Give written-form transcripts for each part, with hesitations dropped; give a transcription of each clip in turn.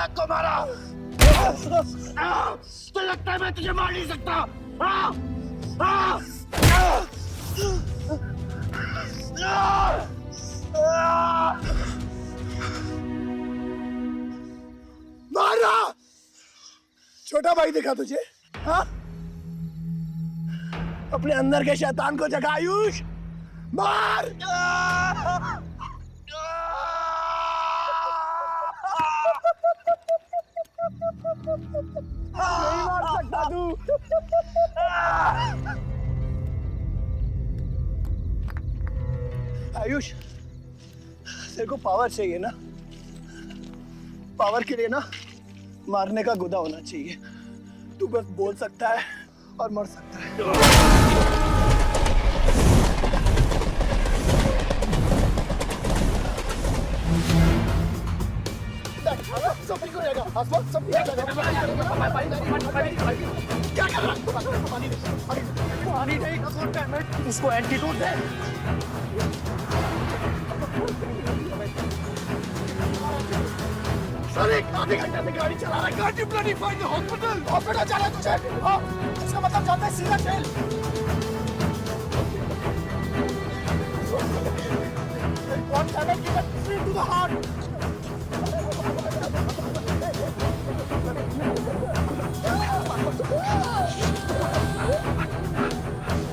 नालायक को मारा। तो लगता है मैं तुझे मार नहीं सकता। मारा। छोटा भाई दिखा तुझे? हाँ, अपने अंदर के शैतान को जगा आयुष। मार। नहीं मार सकता तू। आयुष, तेरे को पावर चाहिए ना? पावर के लिए ना मारने का गुदा होना चाहिए। तू बस बोल सकता है और मर सकता है। सब ठीक हो जाएगा। आसमान सब ठीक हो जाएगा। क्या कर रहा है? पानी नहीं, उसको एंटीडोट दे। सर, एक आधे घंटे से गाड़ी चला रहा है। Can't you bloody find the hospital? Hospital जाना है तुझे? हाँ, इसका मतलब जाता है सीधा jail. One cannot give it free to the heart.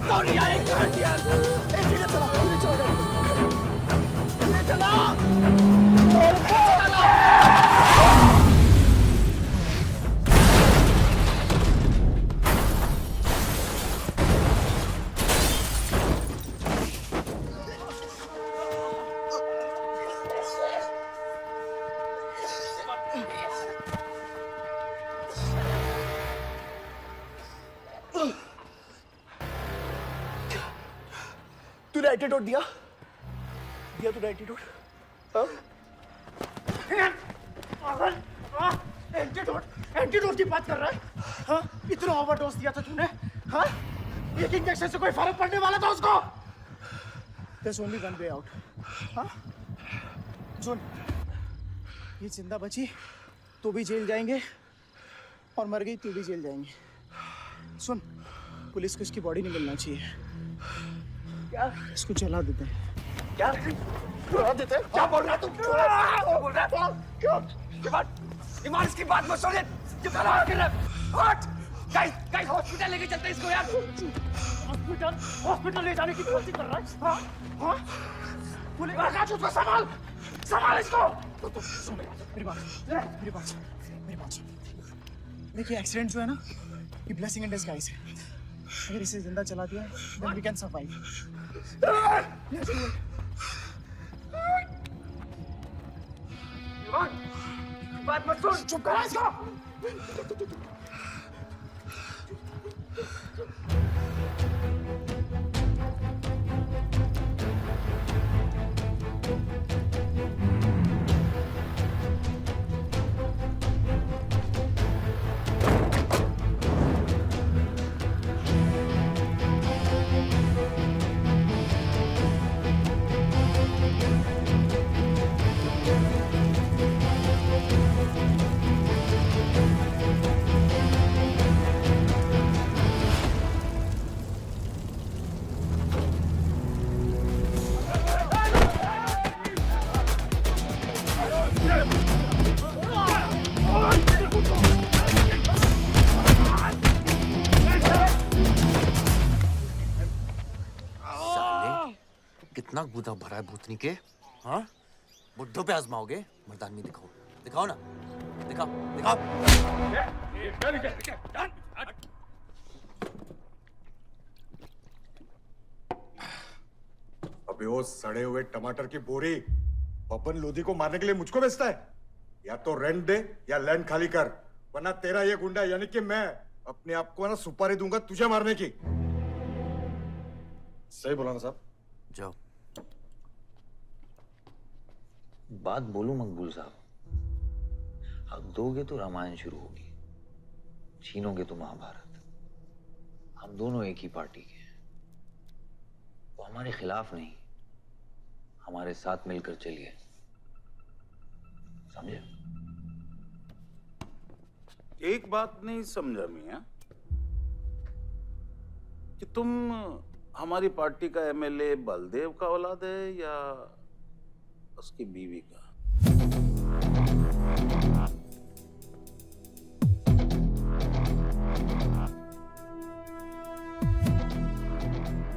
Sorry, I can't hear. धीरे चला, धीरे चला। तूने एंटीडोट दिया? दिया तूने एंटीडोट? हाँ? एंटीडोट की बात कर रहा है? हाँ? इतना ओवरडोज दिया था तूने? हाँ? एक इंजेक्शन से कोई फर्क पड़ने वाला था उसको? There's only one way out. हाँ? सुन, ये जिंदा बची तो भी जेल जाएंगे और मर गई तो भी जेल जाएंगे। सुन, पुलिस को इसकी बॉडी नहीं मिलना चाहिए। क्या? इसको जला देते हैं। क्या? जला देते हैं? क्या बोल रहा है तू? क्या बोल रहा है? क्यों? ईमान, इसकी बात मत सुन। क्यों गलत कर रहा है? हट! गाइस, हॉस्पिटल लेके चलते हैं इसको यार। हॉस्पिटल ले जाने की कोशिश कर रहा है? हाँ? हाँ? पुलिस आकाश, उसको संभाल इसको। तो सुन मेरी बात सुन। देखिए, एक्सीडेंट जो है ना, ये ब्लेसिंग इन डिस्गाइज है। अगर इसे जिंदा चला दिया, then we can survive. बात मत सुन, चुप करा इसको। कितना गुदा भरा है भूतनी के। हाँ, बुड्ढों पे आजमाओगे? मर्दानगी दिखाओ ना, दिखाओ। अबे वो सड़े हुए टमाटर की बोरी पवन लोधी को मारने के लिए मुझको बेचता है? या तो रेंट दे या लैंड खाली कर, वरना तेरा ये गुंडा यानी कि मैं अपने आप को ना सुपारी दूंगा तुझे मारने की। सही बोला ना साहब? जाओ। बात बोलूं मकबूल साहब, हक दोगे तो रामायण शुरू होगी, छीनोगे तो महाभारत। हम दोनों एक ही पार्टी के हैं, वो हमारे खिलाफ नहीं, हमारे साथ मिलकर चलिए, समझे? एक बात नहीं समझा मियां कि तुम हमारी पार्टी का एमएलए बलदेव का औलाद है या उसकी बीवी का?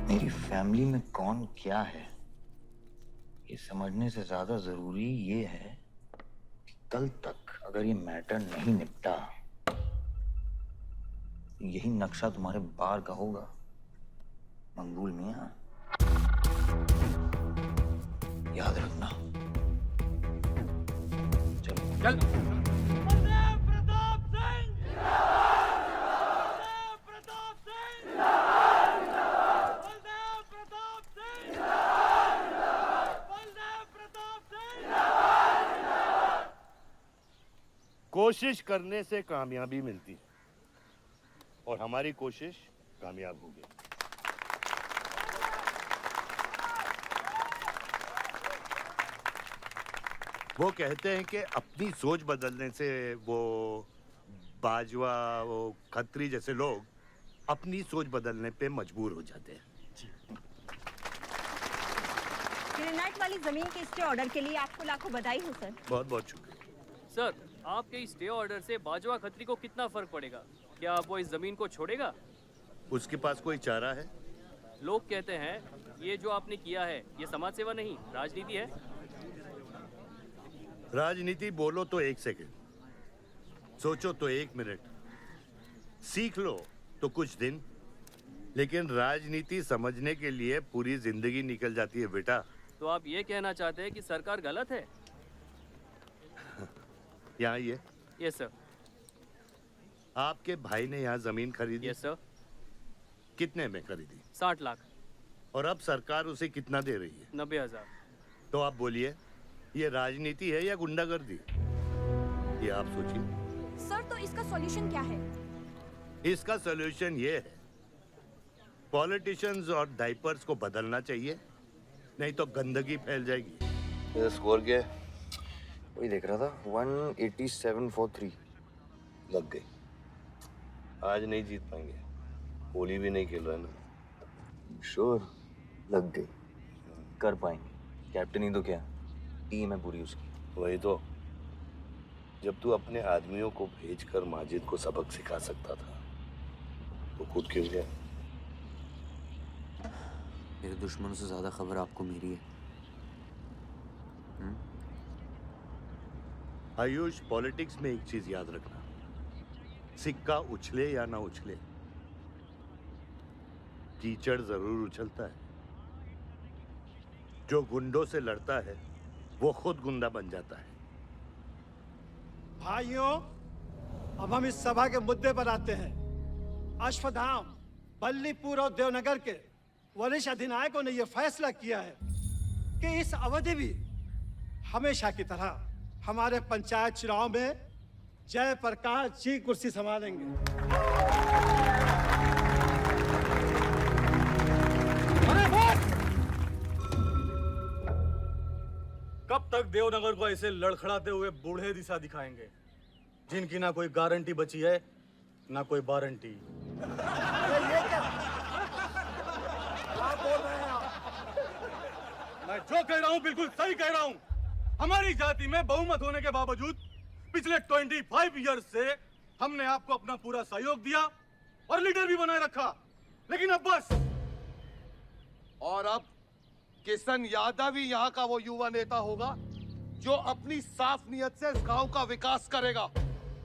मेरी फैमिली में कौन क्या है ये समझने से ज्यादा जरूरी ये है कि कल तक अगर ये मैटर नहीं निपटा तो यही नक्शा तुम्हारे बार का होगा मंगूल मियां। याद रखना। चलो चल। कोशिश करने से कामयाबी मिलती है और हमारी कोशिश कामयाब होगी। वो कहते हैं कि अपनी सोच बदलने से वो बाजवा वो खत्री जैसे लोग अपनी सोच बदलने पे मजबूर हो जाते हैं। ग्रेनाइट वाली जमीन के स्टे ऑर्डर के लिए आपको लाखों बधाई हो सर। बहुत बहुत शुक्रिया सर, आपके इस स्टे ऑर्डर से बाजवा खत्री को कितना फर्क पड़ेगा? क्या वो इस जमीन को छोड़ेगा? उसके पास कोई चारा है? लोग कहते हैं ये जो आपने किया है ये समाज सेवा नहीं राजनीति है। राजनीति बोलो तो 1 सेकंड, सोचो तो 1 मिनट, सीख लो तो कुछ दिन, लेकिन राजनीति समझने के लिए पूरी जिंदगी निकल जाती है बेटा। तो आप ये कहना चाहते हैं कि सरकार गलत है? यहाँ ये यस सर। आपके भाई ने यहाँ जमीन खरीदी? Yes sir. कितने में खरीदी? 60 लाख। और अब सरकार उसे कितना दे रही है? 90,000। तो आप बोलिए ये राजनीति है या गुंडागर्दी? ये आप सोचिए। सर तो इसका सॉल्यूशन क्या है? इसका सॉल्यूशन ये है, पॉलिटिशियंस और डाइपर्स को बदलना चाहिए, नहीं तो गंदगी फैल जाएगी। ये स्कोर क्या है? वही देख रहा था 187 for 3 लग गई। आज नहीं जीत पाएंगे, होली भी नहीं खेल रहा है ना। श्योर लग गई, कर पाएंगे। कैप्टन ही तो क्या, टीम है पूरी उसकी। वही तो, जब तू अपने आदमियों को भेजकर माजिद को सबक सिखा सकता था तो खुद क्यों गया? मेरे दुश्मनों से ज्यादा खबर आपको मेरी है। आयुष, पॉलिटिक्स में एक चीज याद रखना, सिक्का उछले या ना उछले, कीचड़ जरूर उछलता है। जो गुंडों से लड़ता है वो खुद गुंडा बन जाता है। भाइयों, अब हम इस सभा के मुद्दे पर आते हैं। अश्वत्थाम, बल्लीपुर और देवनगर के वरिष्ठ अधिनायकों ने यह फैसला किया है कि इस अवधि भी हमेशा की तरह हमारे पंचायत चुनाव में जयप्रकाश जी कुर्सी संभालेंगे। कब तक देवनगर को ऐसे लड़खड़ाते हुए बूढ़े दिशा दिखाएंगे जिनकी ना कोई गारंटी बची है ना कोई वारंटी? मैं जो कह रहा हूं बिल्कुल सही कह रहा हूं। हमारी जाति में बहुमत होने के बावजूद पिछले 25 ईयर्स से हमने आपको अपना पूरा सहयोग दिया और लीडर भी बनाए रखा, लेकिन अब बस। और अब किशन यादव ही यहाँ का वो युवा नेता होगा जो अपनी साफ नियत से इस गांव का विकास करेगा,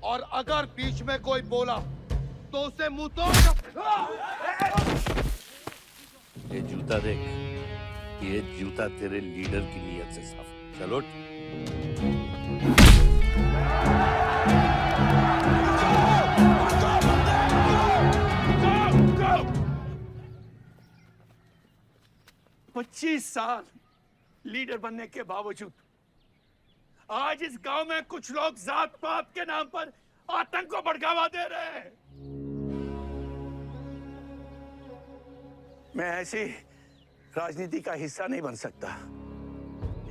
और अगर बीच में कोई बोला तो उसे मुंह तोड़। ये जूता देख, ये जूता तेरे लीडर की नियत से साफ। चलो पच्चीस साल लीडर बनने के बावजूद आज इस गांव में कुछ लोग जात पात के नाम पर आतंक को बढ़ावा दे रहे हैं। मैं ऐसी राजनीति का हिस्सा नहीं बन सकता।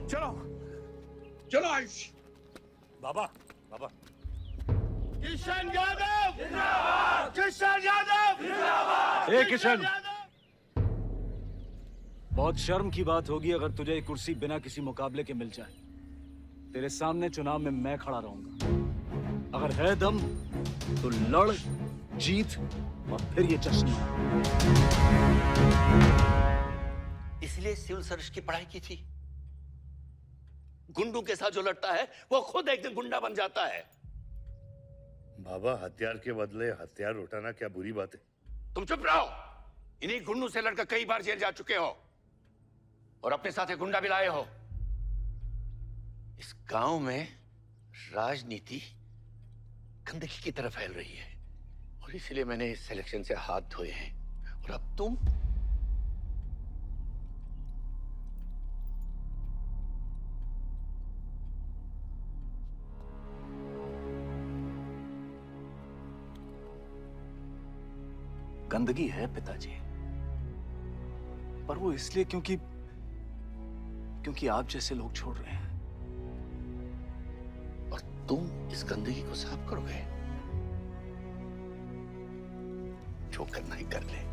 चलो चलो आयुष। बाबा, बाबा, किशन यादव जिंदाबाद, किशन यादव जिंदाबाद। ए किशन, बहुत शर्म की बात होगी अगर तुझे ये कुर्सी बिना किसी मुकाबले के मिल जाए। तेरे सामने चुनाव में मैं खड़ा रहूंगा। अगर है दम तो लड़, जीत और फिर ये जश्न। इसलिए सिविल सर्विस की पढ़ाई की थी। गुंडों के साथ जो लड़ता है वो खुद एक दिन गुंडा बन जाता है। बाबा, हथियार के बदले हथियार उठाना क्या बुरी बात है? तुम चुप रहो। इन्हीं गुंडों से लड़कर कई बार जेल जा चुके हो और अपने साथ एक गुंडा भी लाए हो। इस गांव में राजनीति गंदगी की तरफ फैल रही है और इसलिए मैंने इस सिलेक्शन से हाथ धोए हैं। और अब तुम गंदगी है पिताजी, पर वो इसलिए क्योंकि आप जैसे लोग छोड़ रहे हैं। और तुम इस गंदगी को साफ करोगे? जो करना ही कर ले।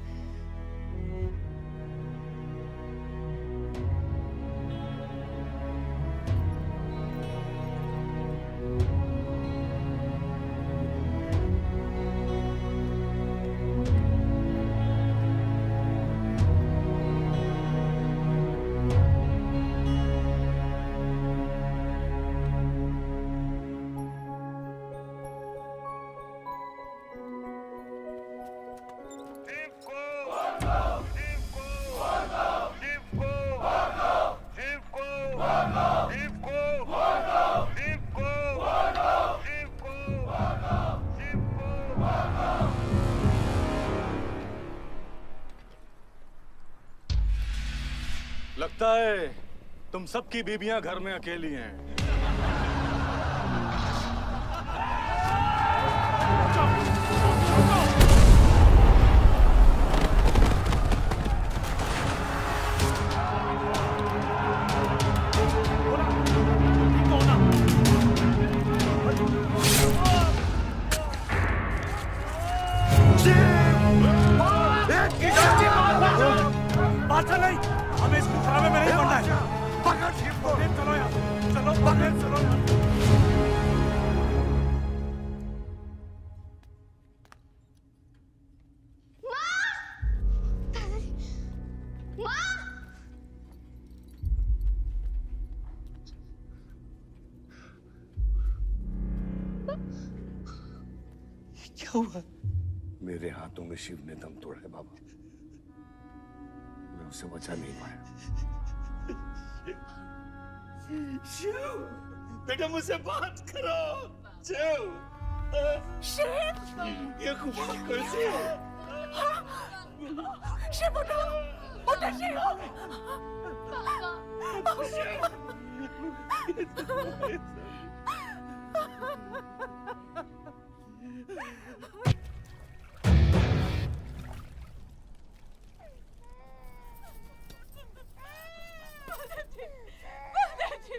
लगता है तुम सबकी बीबियां घर में अकेली हैं। बादशाह नहीं, हमें इस मुकदमे में नहीं पड़ना है। पकड़ शिव को। चलो यार, चलो पकड़, चलो यार। क्या हुआ? मेरे हाथों में शिव ने दम तोड़ा है बाबा। मैं उसे बचा नहीं पाया। शिव, बेटा मुझसे बात करो। शिव, शिव, ये खुशी कैसे है? शिव उठो, उठो शिव।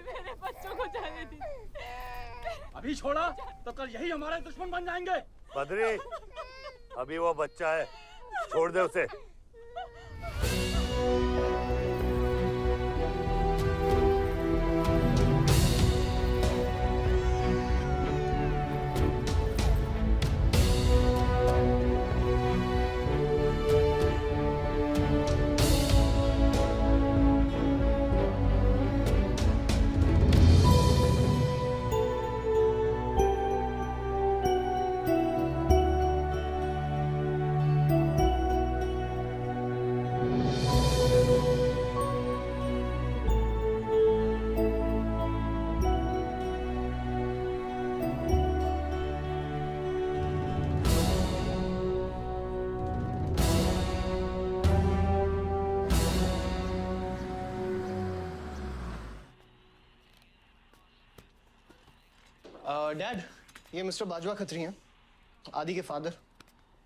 मेरे बच्चों को जाने दी। अभी छोड़ा तो कल यही हमारे दुश्मन बन जाएंगे। बद्री, अभी वो बच्चा है, छोड़ दे उसे। डैड, ये मिस्टर बाजवा खत्री हैं, आदि के फादर।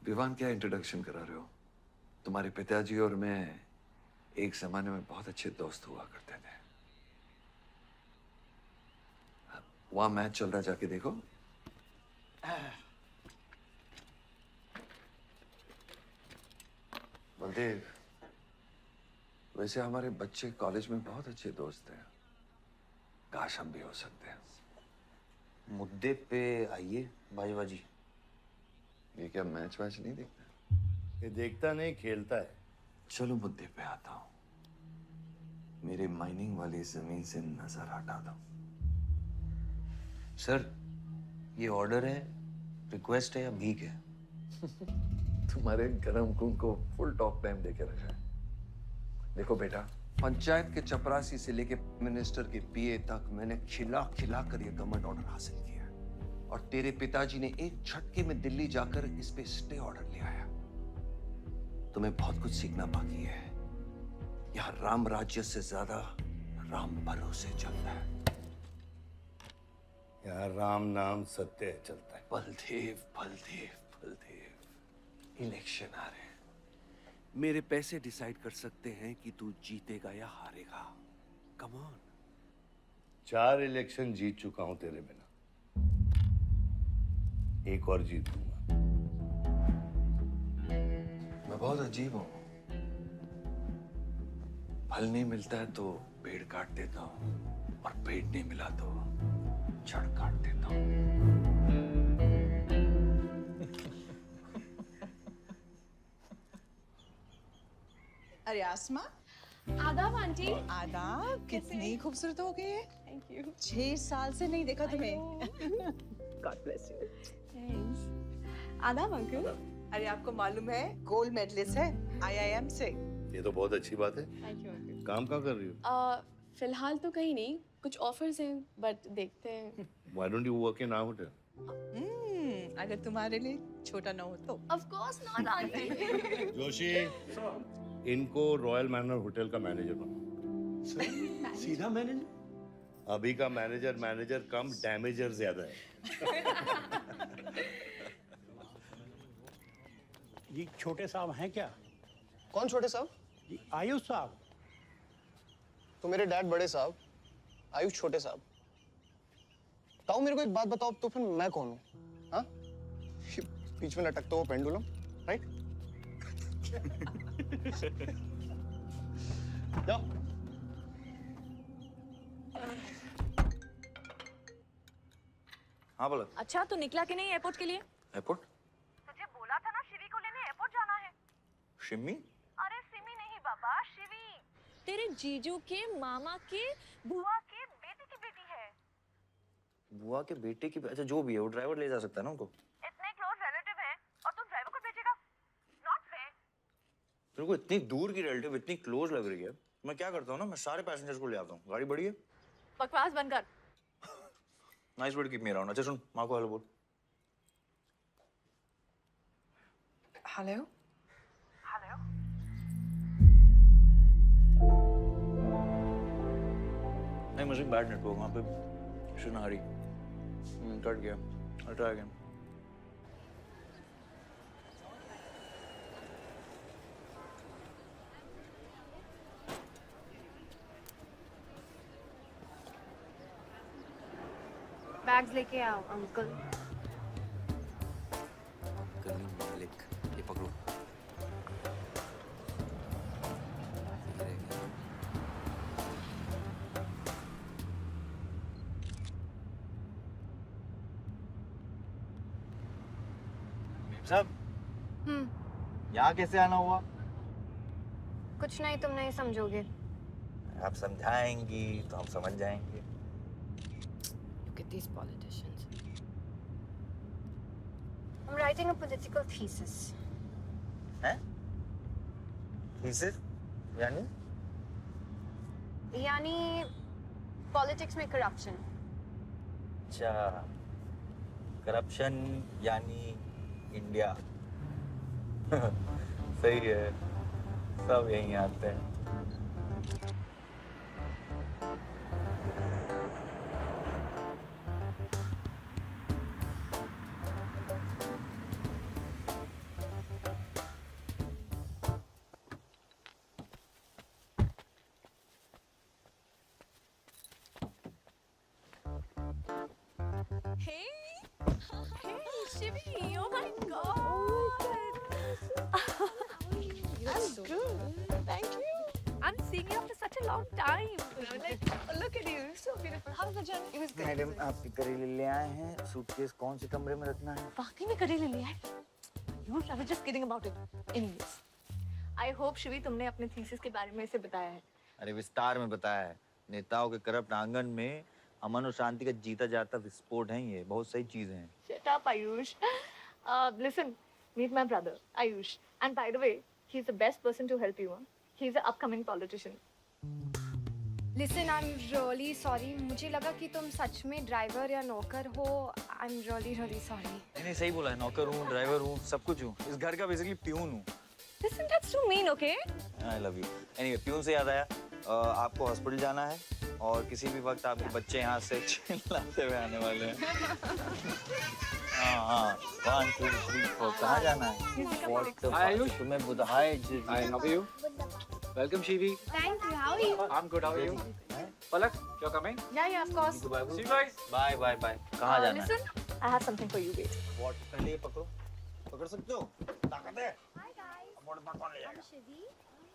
विवान, क्या इंट्रोडक्शन करा रहे हो? तुम्हारे पिताजी और मैं एक जमाने में बहुत अच्छे दोस्त हुआ करते थे। वहां मैच चल रहा, जाके देखो। बलदेव, वैसे हमारे बच्चे कॉलेज में बहुत अच्छे दोस्त हैं। काश हम भी हो सकते हैं। मुद्दे पे आइए बाजवा जी। ये क्या मैच वैच नहीं देखता? ये देखता नहीं, खेलता है। चलो मुद्दे पे आता हूँ। मेरे माइनिंग वाली जमीन से नजर हटा दो। सर, ये ऑर्डर है, रिक्वेस्ट है या भीख है? तुम्हारे गरम खून को फुल टॉक टाइम देके रखा है। देखो बेटा, पंचायत के चपरासी से लेके मिनिस्टर के पीए तक मैंने खिला खिला कर ये गवर्नमेंट ऑर्डर हासिल किया है। और तेरे पिताजी ने एक झटके में दिल्ली जाकर इस पे स्टे ऑर्डर ले आया। तुम्हें बहुत कुछ सीखना बाकी है। यहाँ राम राज्य से ज्यादा राम भरोसे चलता है। यहाँ राम नाम सत्य चलता है। बलदेव, बलदेव, बलदेव, इलेक्शन आ रहे हैं। मेरे पैसे डिसाइड कर सकते हैं कि तू जीतेगा या हारेगा। Come on. 4 इलेक्शन जीत चुका हूं तेरे बिना, एक और जीत लूंगा। मैं बहुत अजीब हूं। फल नहीं मिलता है तो पेड़ काट देता हूं, और पेड़ नहीं मिला तो जड़ काट देता हूं। अरे आसमा, आदाब आंटी। आदाब। कितनी खूबसूरत हो गई है। Thank you. 6 साल से नहीं देखा तुम्हें। God bless you. थैंक्स। आदाब अंकल। अरे आपको मालूम है गोल्ड मेडलिस्ट है IIM से। ये तो बहुत अच्छी बात है। Thank you uncle. काम क्या कर रही हो? फिलहाल तो कहीं नहीं, कुछ ऑफर्स हैं बट देखते हैं। Why don't you work in our hotel? अगर तुम्हारे लिए छोटा ना हो तो। Of course not aunty. Joshi, इनको रॉयल मैनर होटल का मैनेजर बनाओ। सीधा मैनेजर? अभी का मैनेजर कम डैमेजर ज्यादा है। जी छोटे साहब हैं क्या? कौन छोटे साहब? जी आयुष साहब। तो मेरे डैड बड़े साहब, आयुष छोटे साहब। ताऊ मेरे को एक बात बताओ, तो फिर मैं कौन हूँ? हाँ? बीच में लटकता हुआ पेंडुलम, राइट? जाओ। हाँ बोला। अच्छा तो निकला कि नहीं एयरपोर्ट के लिए? एयरपोर्ट? तुझे बोला था ना शिवी को लेने एयरपोर्ट जाना है। शिमी? अरे सिमी नहीं बाबा, शिवी। तेरे जीजू के मामा के बुआ के बेटे की बेटी है। बुआ के बेटे की? अच्छा जो भी है, वो ड्राइवर ले जा सकता है ना उनको? इतने क्लोज रिलेटिव हैं और तुम ड्राइवर को भेजेगा? Not fair. तेरे को इतनी दूर की रिलेटिव इतनी क्लोज लग रही है। मैं क्या करता हूँ ना, मैं सारे पैसेंजर्स को ले आता हूँ। गाड़ी बड़ी है। बकवास बंद कर। Nice word, keep me around. अच्छा सुन, माँ को हेलो बोल। हेलो। हेलो। नहीं मुझे बैड नेटवर्क वहाँ पे। सुनारी कट गया। I'll try again. बैग्स लेके आओ अंकल। गली मालिक, ये पकड़ो। साहब, यहाँ कैसे आना हुआ? कुछ नहीं, तुम नहीं समझोगे। आप समझाएंगी तो हम समझ जाएंगे। Look at these politicians. I'm writing a political thesis. हैं? Thesis? यानी? यानी पॉलिटिक्स में करप्शन। अच्छा, करप्शन यानी इंडिया। सही है, सब यहीं आते हैं। Shivi, oh my God. That's good. Thank you. I'm seeing you after such a long time. Like, look at you, so beautiful. How was the journey? It was good. Madam आप करेले ले आए हैं, सूटकेस कौन से कमरे में रखना है? वाकई में करेले ले आए? You I was just kidding about it. Anyways, I hope Shivi तुमने अपने थीसिस के बारे में इसे बताया है. अरे विस्तार में बताया है। नेताओं के करप्ट आंगन में अमन और शांति का जीता जाता विस्फोट है ये, बहुत सही चीजें हैं। Shut up, Ayush. Listen, meet my brother, Ayush. And by the way, he's the best person to help you. He's an upcoming politician. Listen, I'm really sorry. मुझे लगा कि तुम सच में ड्राइवर या नौकर हो. I'm really sorry. नहीं सही बोला है, नौकर हूँ, ड्राइवर हूँ, सब कुछ हूँ। इस घर का बेसिकली प्यून हूँ। Listen, that's too mean, okay? I love you. Anyway, peon से याद आया, आपको हॉस्पिटल जाना है और किसी भी वक्त आपके बच्चे यहाँ से चिल्लाते हुए आने वाले हैं। हाँ, 1, 2, 3, 4 कहाँ जाना है? आयुष, तुम्हें बुधाए जी। Hi, how are you? Welcome, Shivi. Thank you. How are you? I'm good. How are you? Palak, you're coming? Yeah, of course. See you guys. Bye. कहाँ जाना है? Listen, I have something for you. Wait. What? पहले ये पकड़ो, पकड़ सकते हो? ताकत है? Hi guys. कौन ले जाएगा? I'm Shivi.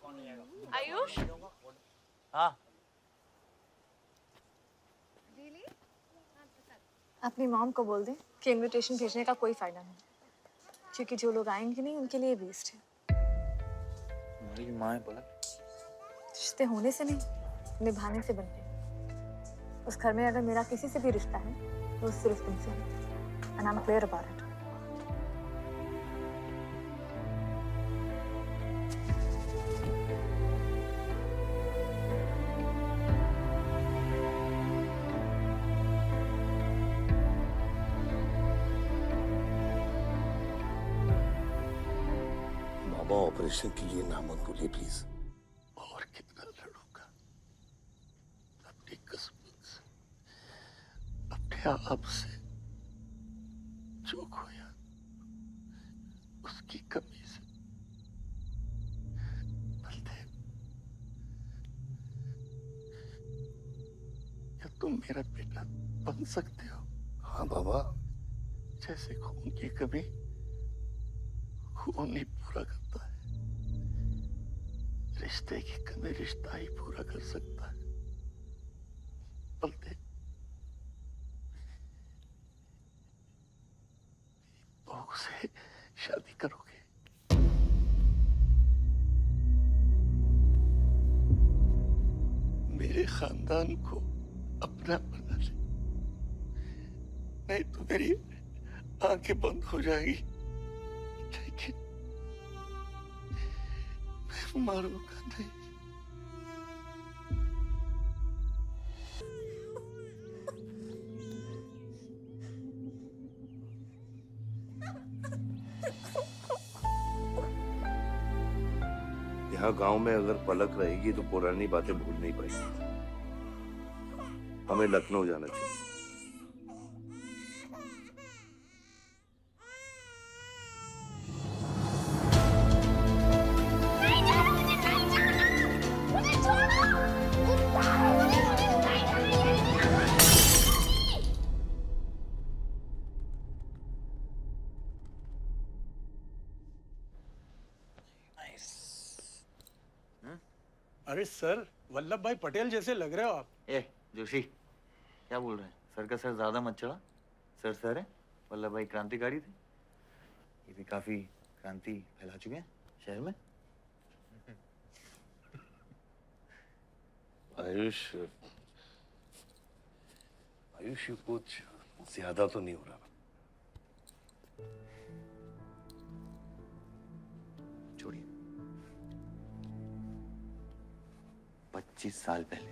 कौन ले जाएगा? Ayush? हाँ। Really? अपनी मॉम को बोल दे कि इनविटेशन भेजने का कोई फायदा नहीं, क्योंकि जो लोग आएंगे नहीं उनके लिए वेस्ट है। मेरी माँ है पलक। रिश्ते होने से नहीं, निभाने से बनते हैं। उस घर में अगर मेरा किसी से भी रिश्ता है तो सिर्फ तुमसे है। And I'm clear about it. Baba operation के लिए ना मत बोलिए प्लीज। और कितना लड़ूंगा अपनी किस्मत से, अपने आप से। जो खोया उसकी कमी से। बलदेव, क्या तुम मेरा बेटा बन सकते हो? हाँ बाबा। जैसे खून की कमी खून ही पूरा करता है, रिश्ते की कमी रिश्ता ही पूरा कर सकता है। बलदेव, बहू से शादी करोगे? मेरे खानदान को अपना बना ले, नहीं तो मेरी आंखें बंद हो जाएगी। लेकिन मैं मारूंगा नहीं। यहाँ गांव में अगर पलक रहेगी तो पुरानी बातें भूल नहीं पाएगी। हमें लखनऊ जाना चाहिए। अरे सर, वल्लभ भाई पटेल जैसे लग रहे हो आप। ए जोशी, क्या बोल रहे हैं? सर का सर ज्यादा मत चढ़ा। सर है, वल्लभ भाई क्रांतिकारी थे। ये भी काफी क्रांति फैला चुके हैं शहर में। आयुष, ये कुछ ज्यादा तो नहीं हो रहा? छोड़िए। 25 साल पहले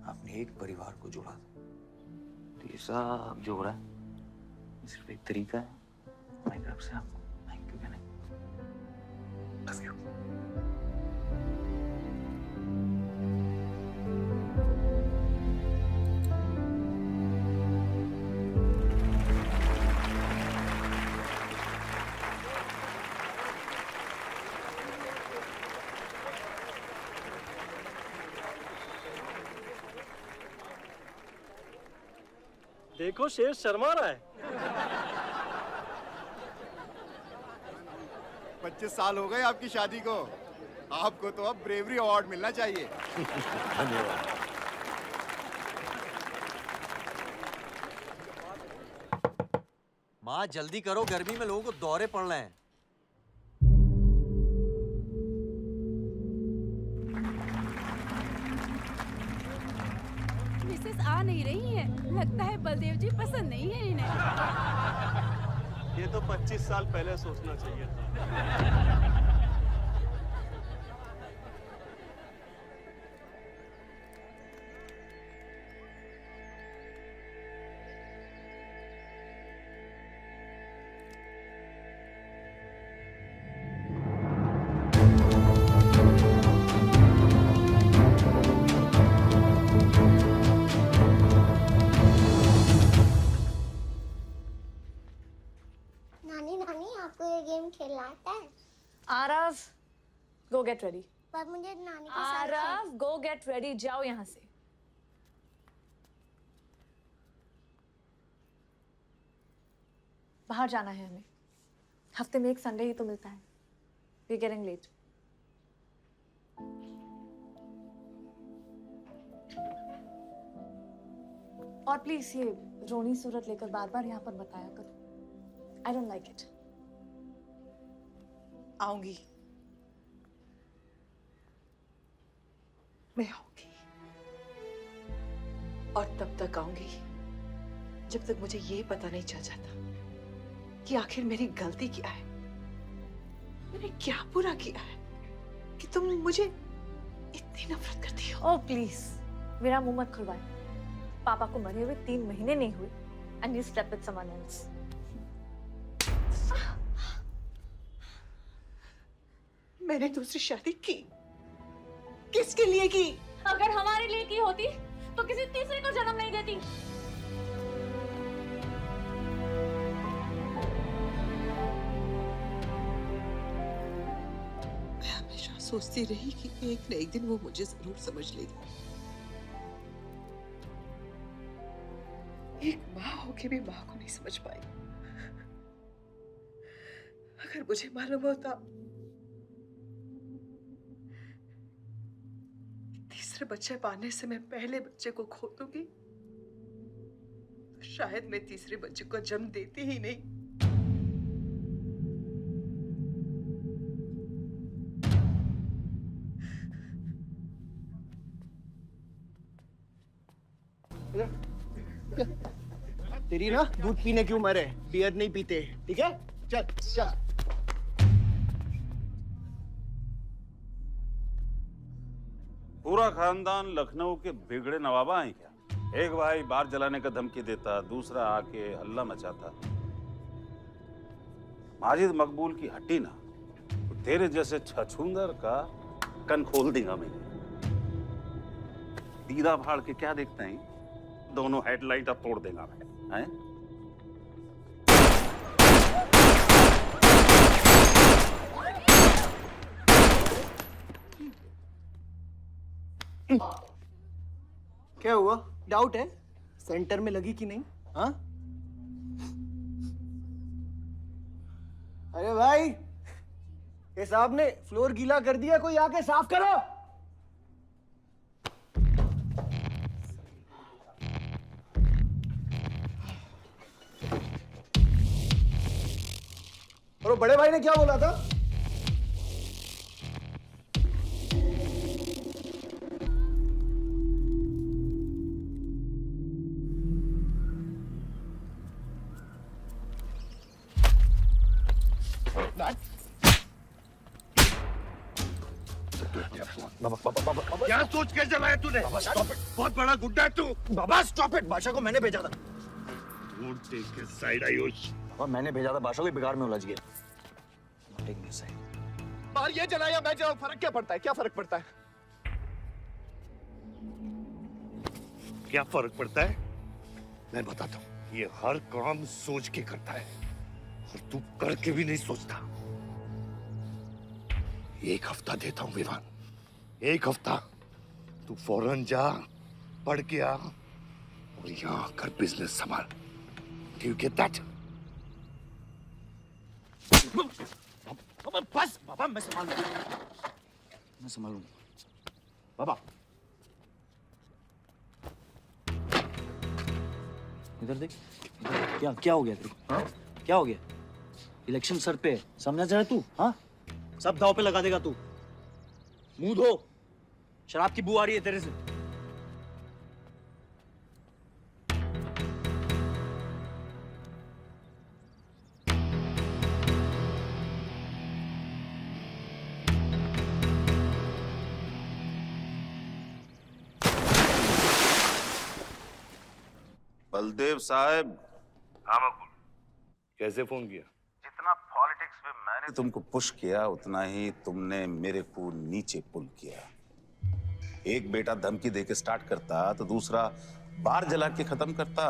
आपने एक परिवार को जोड़ा था, तो ये सब जो हो रहा है सिर्फ एक तरीका है हमारी तरफ से आपको थैंक यू कहने। Let's go. देखो शेर शर्मा रहा है। 25 साल हो गए आपकी शादी को। आपको तो अब ब्रेवरी अवार्ड मिलना चाहिए। धन्यवाद। माँ जल्दी करो, गर्मी में लोगों को दौरे पड़ रहे हैं। मिसेस आ नहीं रही है, लगता है बलदेव जी पसंद नहीं है इन्हें। ये तो 25 साल पहले सोचना चाहिए था। नानी नानी आपको ये गेम खेलना आता है? आरव, गो गेट रेडी। पर मुझे नानी के साथ आरव, गो गेट रेडी, जाओ यहाँ से। बाहर जाना है हमें। हफ्ते में एक संडे ही तो मिलता है। We getting late. और प्लीज ये रोनी सूरत लेकर बार बार यहाँ पर बताया करो। I don't like it. आऊंगी, मैं आऊंगी, और तब तक आऊंगी जब तक मुझे ये पता नहीं चल जाता कि आखिर मेरी गलती क्या है। मैंने क्या बुरा किया है कि तुम मुझे इतनी नफरत करती हो? ओह प्लीज, मेरा मुंह मत खुलवाए। पापा को मरे हुए 3 महीने नहीं हुए and you step with someone else. मैंने दूसरी शादी की, किसके लिए की? अगर हमारे लिए की होती तो किसी तीसरे को जन्म नहीं देती। मैं हमेशा सोचती रही कि एक न एक दिन वो मुझे जरूर समझ लेगी। एक माँ होके भी माँ को नहीं समझ पाई। अगर मुझे मालूम होता तीसरे बच्चे पाने से मैं पहले बच्चे को खो दूंगी, तो शायद मैं तीसरे बच्चे को जन्म देती ही नहीं। तेरी ना दूध पीने की उम्र है, बियर नहीं पीते, ठीक है? चल चल। पूरा खानदान लखनऊ के बिगड़े नवाबा हैं क्या? एक भाई बार जलाने का धमकी देता, दूसरा आके हल्ला मचाता। माजिद मकबूल की हट्टी ना, तो तेरे जैसे छछूंदर का कन खोल देगा मैं। दीदा फाड़ के क्या देखते हैं? दोनों हेडलाइट अब तोड़ देगा मैं, हैं? क्या हुआ? डाउट है सेंटर में लगी कि नहीं? हाँ? अरे भाई, ये साहब ने फ्लोर गीला कर दिया, कोई आके साफ करो। और बड़े भाई ने क्या बोला था? क्या सोच के जलाया तूने? बहुत बड़ा गुड्डा है तू। बाबा स्टॉप इट, बादशाह को मैंने भेजा था। Don't take a side, Ayush. और मैंने भेजा था, बादशाह को बिगाड़ में उलझ गया। Taking a side. बाहर ये जलाया मैं जलाऊं, फर्क क्या पड़ता है? क्या फर्क पड़ता है? क्या फर्क पड़ता है? मैं बताता हूँ। ये हर काम सोच के करता है और तू करके भी नहीं सोचता। एक हफ्ता देता हूँ विवान, एक हफ्ता। तू फौरन जा, पढ़ के आ और यहाँ कर बिजनेस संभाल। Do you get that? बस बाबा, मैं संभाल लूंगा। मैं संभालूंगा। बाबा इधर देख, क्या हो गया तेरे को? हाँ? क्या हो गया? इलेक्शन सर पे है, समझा जा रहा है तू? हाँ, सब दाव पे लगा देगा तू। मुंह धो, शराब की बू आ रही है तेरे से। बलदेव साहब। हाँ मकबूल, कैसे फोन किया? जितना पॉलिटिक्स में मैंने तुमको पुश किया उतना ही तुमने मेरे को नीचे पुल किया। एक बेटा धमकी देके स्टार्ट करता तो दूसरा बार जला के खत्म करता।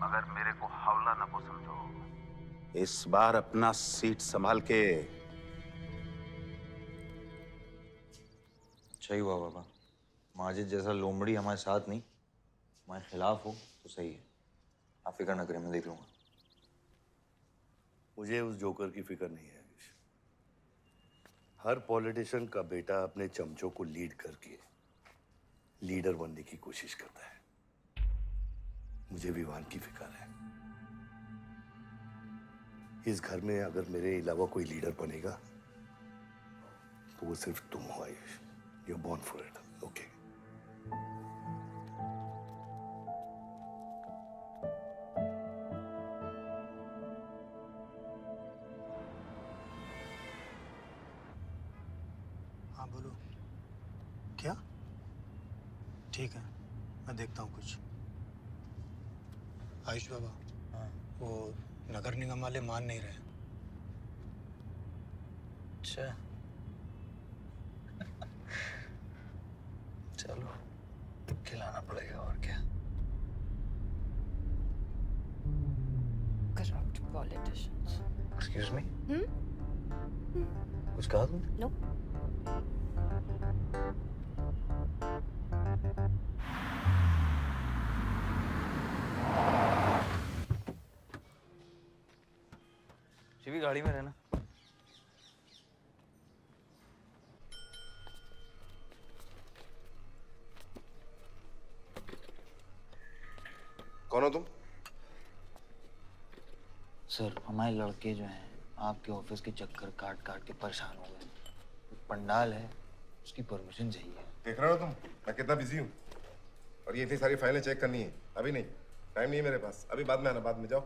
मगर मेरे को हवला न को समझो। इस बार अपना सीट संभाल के। अच्छा ही हुआ बाबा, माजिद जैसा लोमड़ी हमारे साथ नहीं, हमारे खिलाफ हो तो सही है। आप फिक्र न करें, मैं देख लूंगा। मुझे उस जोकर की फिक्र नहीं है। हर पॉलिटिशियन का बेटा अपने चमचों को लीड करके लीडर बनने की कोशिश करता है। मुझे विवान की फिक्र है। इस घर में अगर मेरे अलावा कोई लीडर बनेगा तो वो सिर्फ तुम हो Ayush. You are born for it, okay? हाँ बोलो। क्या? ठीक है, मैं देखता हूँ कुछ। आयुष बाबा, हाँ, वो नगर निगम वाले मान नहीं रहे। अच्छा, चलो खिलाना पड़ेगा और क्या। Corrupt politicians. Excuse me, Hmm? कुछ कहा तुमने? No. शिवी गाड़ी में रहना। कौन हो तुम? सर, हमारे लड़के जो हैं आपके ऑफिस के चक्कर काट काट के परेशान हो गए। पंडाल है, उसकी परमिशन चाहिए। देख रहे हो तुम मैं कितना बिजी हूँ, और ये इतनी सारी फाइलें चेक करनी है। अभी नहीं, टाइम नहीं है मेरे पास। अभी बाद में आना, बाद में। जाओ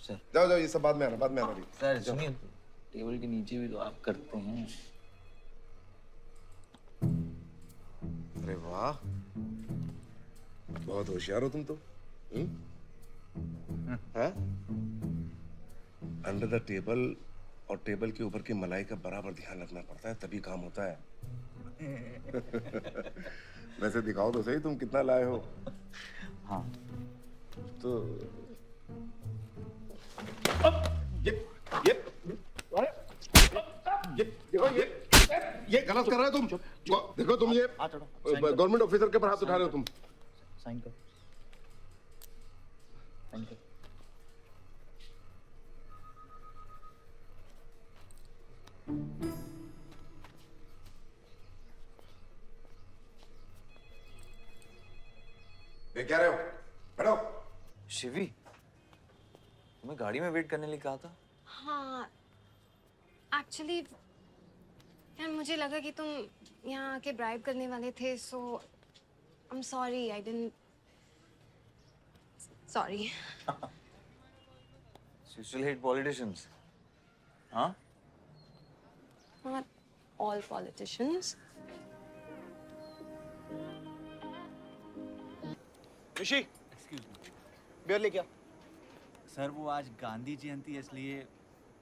सर, जाओ जाओ, ये सब बाद में आना, बाद में आना। अभी सर सुनिए, टेबल के नीचे भी तो आप करते हैं। अरे वाह, बहुत होशियार हो तुम तो। हाँ? अंडर द टेबल और टेबल के ऊपर की मलाई का बराबर ध्यान रखना पड़ता है, तभी काम होता है। वैसे दिखाओ तो सही तुम कितना लाए हो। हाँ तो ये गलत कर रहे हो तुम। देखो तुम ये गवर्नमेंट ऑफिसर के ऊपर हाथ उठा रहे हो तुम। साइन कर, साइन कर। ये क्या रहे हो? बैठो। शिवी, तुम्हें गाड़ी में वेट करने लिए कहा था। हाँ, एक्चुअली यार मुझे लगा कि तुम यहाँ आके ब्राइब करने वाले थे, so I am sorry, I didn't, sorry. You still hate politicians, huh? Not all politicians. Rishi, excuse me beer लेके आ। सर, वो आज गांधी जयंती है इसलिए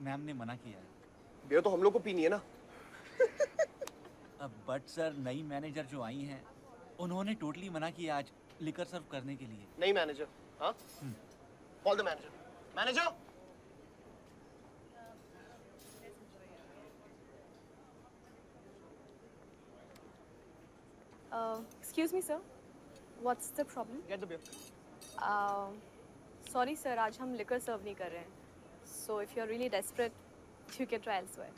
मैम ने मना किया है। बियर तो हम लोग को पीनी है ना। बट सर, नई मैनेजर जो आई हैं उन्होंने टोटली मना किया आज लिकर सर्व करने के लिए। नहीं मैनेजर, हाँ? Call the manager. Manager, Excuse me, sir. What's the problem? get the beer. Sorry, sir. आज हम liquor serve नहीं कर रहे हैं. So if you're really desperate, You can try elsewhere.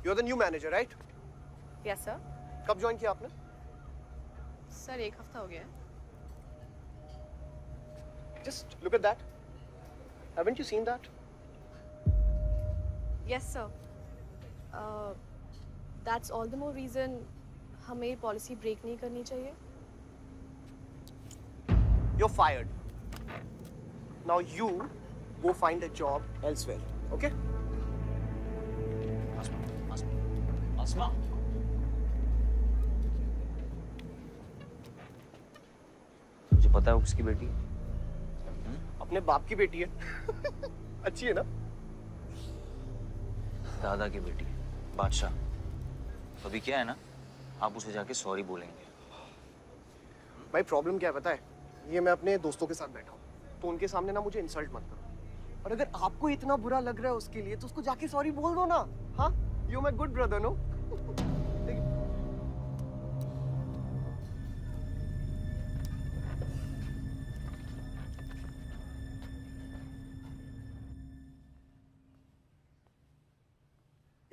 You're the new manager, right? Yes, sir. कब join किया आपने? Sir 1 हफ्ता हो गया है. Just look at that. Haven't you seen that? Yes, sir. That's all the more reason हमें policy break नहीं करनी चाहिए. You're fired. Now you go find a job elsewhere. Okay? आसमा तुझे पता है वो किसकी बेटी है? अपने बाप की बेटी है. अच्छी है ना? दादा की बेटी है, बादशाह. तो अभी क्या है ना, आप उसे जाके सॉरी बोलेंगे. भाई प्रॉब्लम क्या है पता है? ये मैं अपने दोस्तों के साथ बैठा हूँ, तो उनके सामने ना मुझे इंसल्ट मत करो. और अगर आपको इतना बुरा लग रहा है उसके लिए, तो उसको जाके सॉरी बोल दो ना. हाँ? You my good brother, no?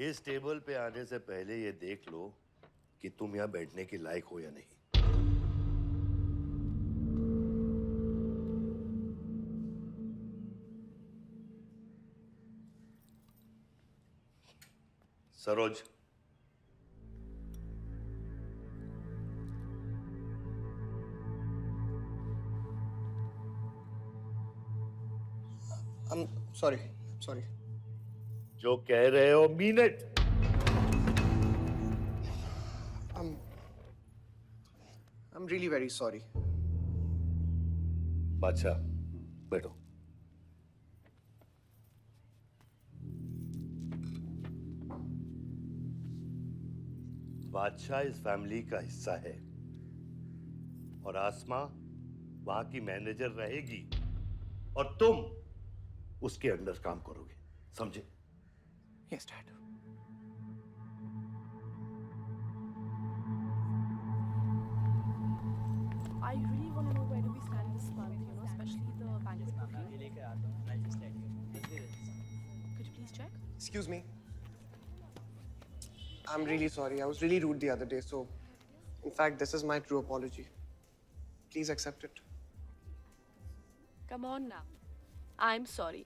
इस टेबल पे आने से पहले ये देख लो कि तुम यहाँ बैठने के लायक हो या नहीं. Saroj, I'm sorry. जो कह रहे हो mean it. I'm really very sorry. बादशाह, बैठो. बादशाह इस फैमिली का हिस्सा है और आसमा वहां की मैनेजर रहेगी और तुम उसके अंडर काम करोगे. समझे? Yes, Dad. I really want to know where do we stand this month, you know, especially the banquet booking. Could you please check? Excuse me. I'm really sorry. I was really rude the other day, so in fact, this is my true apology. Please accept it. Come on now. I'm sorry.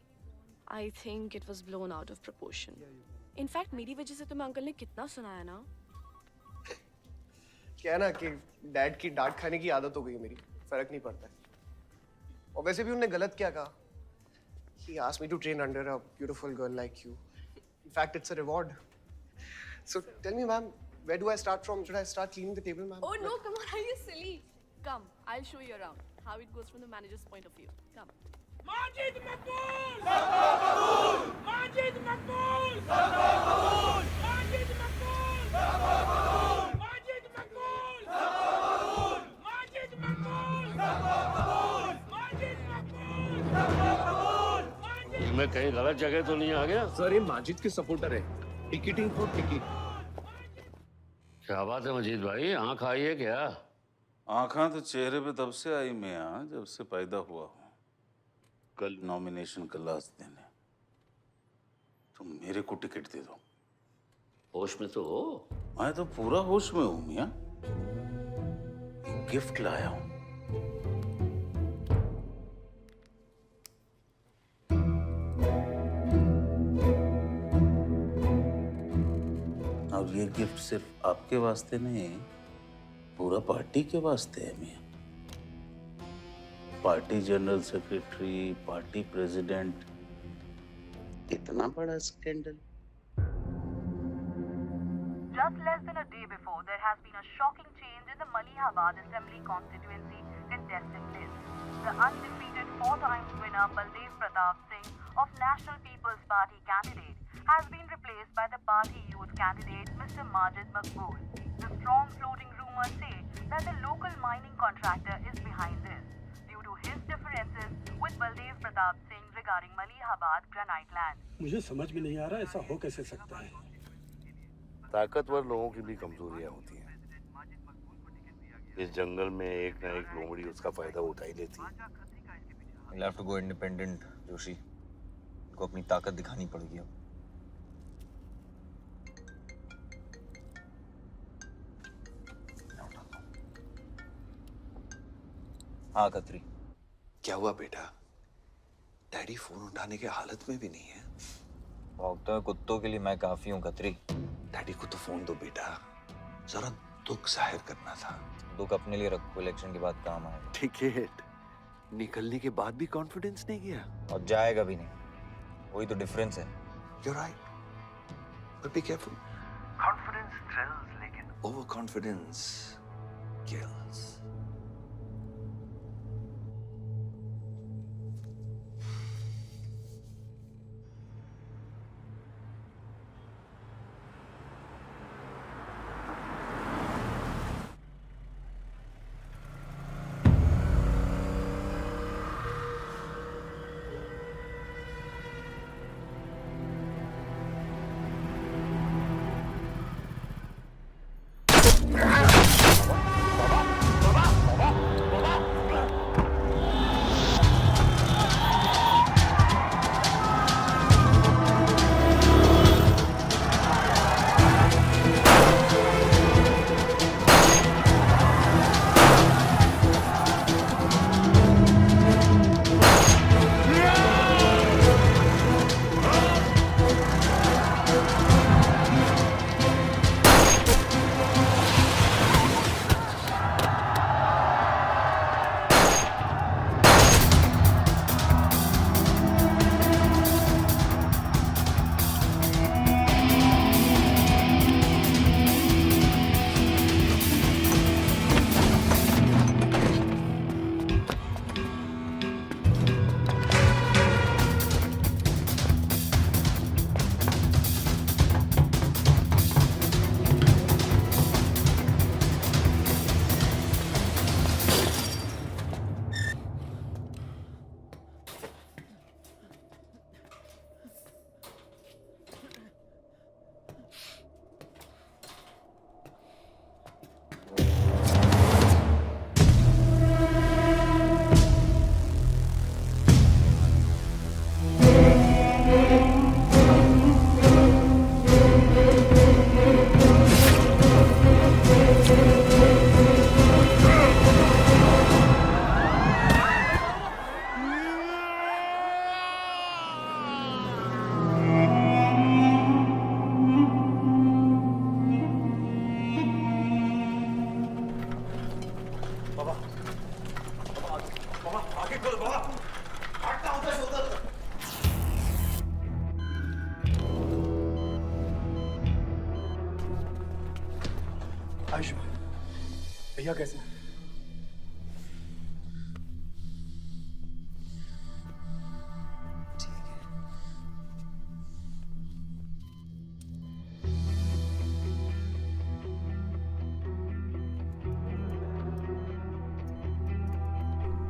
I think it was blown out of proportion. In fact, मेरी वजह से तुम्हें uncle ने कितना सुनाया ना? क्या है ना कि डैड की डांट खाने की आदत हो गई है मेरी. फर्क नहीं पड़ता है. और वैसे भी उन्होंने गलत क्या कहा? He asked me to train under a beautiful girl like you. In fact, it's a reward. So tell me, ma'am, where do I start from? Should I start cleaning the table, ma'am? Oh no, come on, are you silly? Come, I'll show you around how it goes from the manager's point of view. Come. Majid Maqbool! Maqbool! Majid Maqbool! Maqbool! Majid Maqbool! Maqbool! Majid Maqbool! Maqbool! Majid Maqbool! Maqbool! Majid Maqbool! Maqbool! मैं कहीं गलत जगह तो नहीं आ गया? Sir ये माजिद के supporter है. Ticketing for ticket. क्या बात है मजीद भाई, आंख आई है क्या? आंखा तो चेहरे पे तब से आई मैं यहाँ जब से पैदा हुआ हूँ. कल नॉमिनेशन का लास्ट दिन है, तो मेरे को टिकट दे दो. होश में तो हो? मैं तो पूरा होश में हूँ मियाँ. गिफ्ट लाया हूँ. और ये गिफ्ट सिर्फ आपके वास्ते नहीं, पूरा पार्टी के वास्ते है मियाँ. Party general secretary, party president, इतना बड़ा scandal. Just less than a day before, there has been a shocking change in the Malihabad Assembly constituency contestant list. The undefeated 4-time winner Baldev Pratap Singh of National People's Party candidate has been replaced by the party youth candidate Mr. Majid Maqbool. The strong floating rumors say that the local mining contractor is behind this due to his differences with Baldev Pratap Singh regarding Malihabad granite land. मुझे समझ में नहीं आ रहा ऐसा हो कैसे सकता है. ताकतवर लोगों की भी कमजोरियां होती हैं. इस जंगल में एक ना एक लोमड़ी उसका फायदा उठा ही लेती है. You'll have to go independent, Joshi. को अपनी ताकत दिखानी पड़ेगी अब। हाँ खत्री। क्या हुआ बेटा? डैडी फोन उठाने के हालत में भी नहीं है। भौंकते हुए कुत्तों के लिए मैं काफी हूँ खत्री। डैडी को तो फोन दो बेटा, जरा दुख जाहिर करना था। दुख अपने लिए रखो, इलेक्शन के बाद काम आएगा। टिकट निकलने के बाद भी कॉन्फिडेंस नहीं गया और जाएगा भी नहीं, वही तो डिफरेंस है। You're right, but be careful. Confidence thrills, लेकिन overconfidence kills. आयुष्मान, भैया कैसे?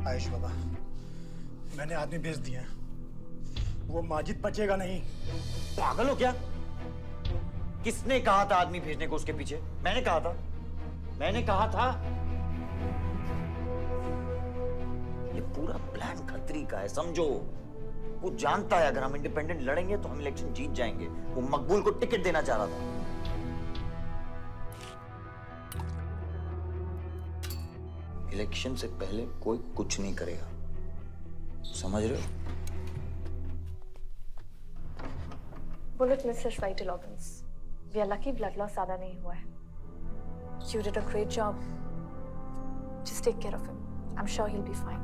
आयुष बाबा, मैंने आदमी भेज दिया, वो माजिद बचेगा नहीं। पागल हो क्या? किसने कहा था आदमी भेजने को उसके पीछे? मैंने कहा था, मैंने कहा था। ये पूरा प्लान खत्री का है, समझो। वो जानता है अगर हम इंडिपेंडेंट लड़ेंगे तो हम इलेक्शन जीत जाएंगे। वो मकबूल को टिकट देना चाह रहा था। इलेक्शन से पहले कोई कुछ नहीं करेगा, समझ रहे हो? Bullet misses vital organs. We are lucky blood loss ज्यादा नहीं हुआ है। You did a great job. Just take care of him. I'm sure he'll be fine.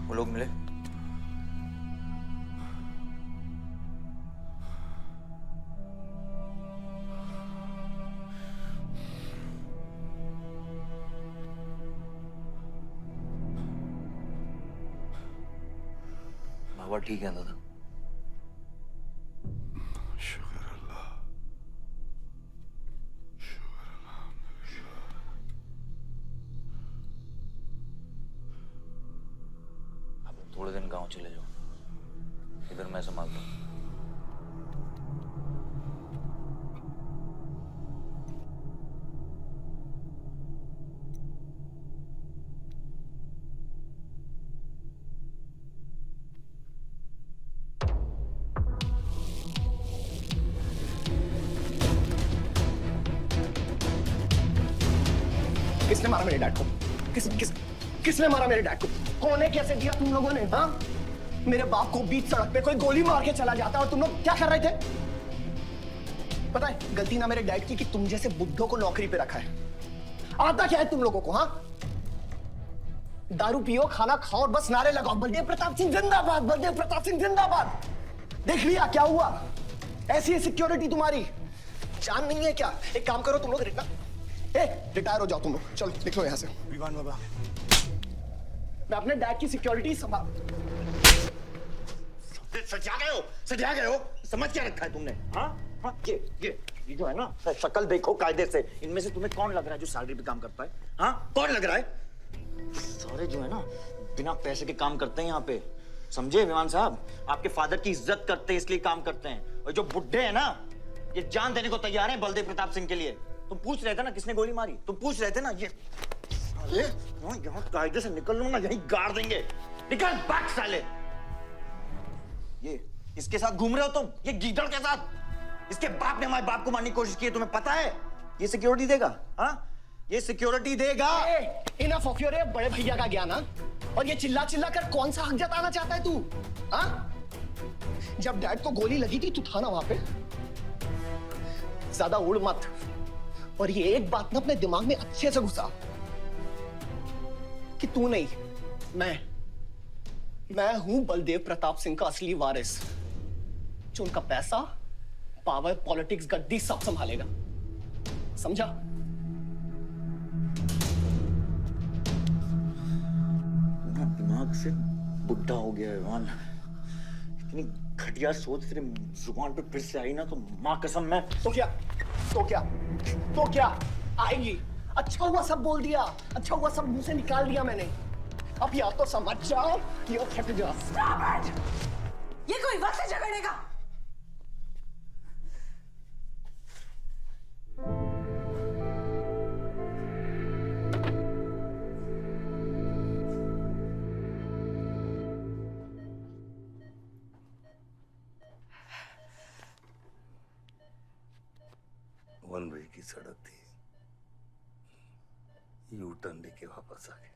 वो लोग मिले? बाबा ठीक है दादा? शुक्र अल्लाह, शुक्र अल्लाह। आप थोड़े दिन गांव चले जाओ, इधर मैं संभालता हूँ। मारा मेरे डैड को? किसने मारा मेरे डैड को? कौन है? कैसे दिया तुम लोगों ने? हाँ, मेरे बाप को बीच सड़क पे कोई गोली मार के चला जाता और तुम लोग क्या कर रहे थे? पता है गलती ना मेरे डैड की कि तुम जैसे बुड्ढों को नौकरी पे रखा है। आता क्या है तुम लोगों को? हाँ, दारू पियो, खाना खाओ और बस नारे लगाओ, बलदेव प्रताप सिंह जिंदाबाद, बलदेव प्रताप सिंह जिंदाबाद। देख लिया क्या हुआ? ऐसी है सिक्योरिटी तुम्हारी। जान नहीं है क्या? एक काम करो तुम लोग, रिटायर हो जाओ तुम लोग, चलो निकलो यहाँ से। विवान बाबा, मैं अपने डैड की सिक्योरिटी संभाल। सजा गए हो, समझ क्या रखा है तुमने? हाँ हाँ, ये जो है ना, शक्ल देखो कायदे से, इनमें से तुम्हें कौन लग रहा है जो सैलरी पे काम करता है? हाँ, कौन लग रहा है? सारे जो है ना बिना पैसे के काम करते हैं यहाँ पे, समझे विमान साहब? आपके फादर की इज्जत करते हैं इसलिए काम करते हैं। और जो बुड्ढे हैं ना, ये जान देने को तैयार हैं बलदेव प्रताप सिंह के लिए। तुम पूछ रहे थे ना किसने गोली मारी? तुम पूछ रहे थे ना? ये साले यहाँ कायदे से निकल लूंगा, यहीं गाड़ देंगे। निकल भाग साले। ये इसके साथ घूम रहे हो तुम, ये गीदड़ के साथ। इसके बाप ने हमारे बाप को मारने की कोशिश की है, तुम्हें पता है? ये सिक्योरिटी देगा? हाँ, ये सिक्योरिटी देगा। इनफ ऑफ योर बड़े भैया का ज्ञान। और ये चिल्ला चिल्ला कर कौन सा हक जताना चाहता है तू? हाँ, जब डैड को गोली लगी थी तू था ना वहां पे? ज्यादा उड़ मत। और ये एक बात ना अपने दिमाग में अच्छे से घुसा कि तू नहीं, मैं हूं बलदेव प्रताप सिंह का असली वारिस, जो उनका पैसा, पावर, पॉलिटिक्स, गद्दी सब संभालेगा। समझा? दिमाग से बुढ़ा हो गया है विमान। इतनी घटिया सोच तेरे जुबान पे फिर से आई ना तो मां कसम मैं तो क्या आएगी? अच्छा हुआ सब बोल दिया, अच्छा हुआ सब मुंह से निकाल दिया मैंने। अब या तो समझ जाओ कि वो फट जाओ। ये कोई वक्त है झगड़ने का? वन वे की सड़क थी, यू टर्न लेके वापस आ गए।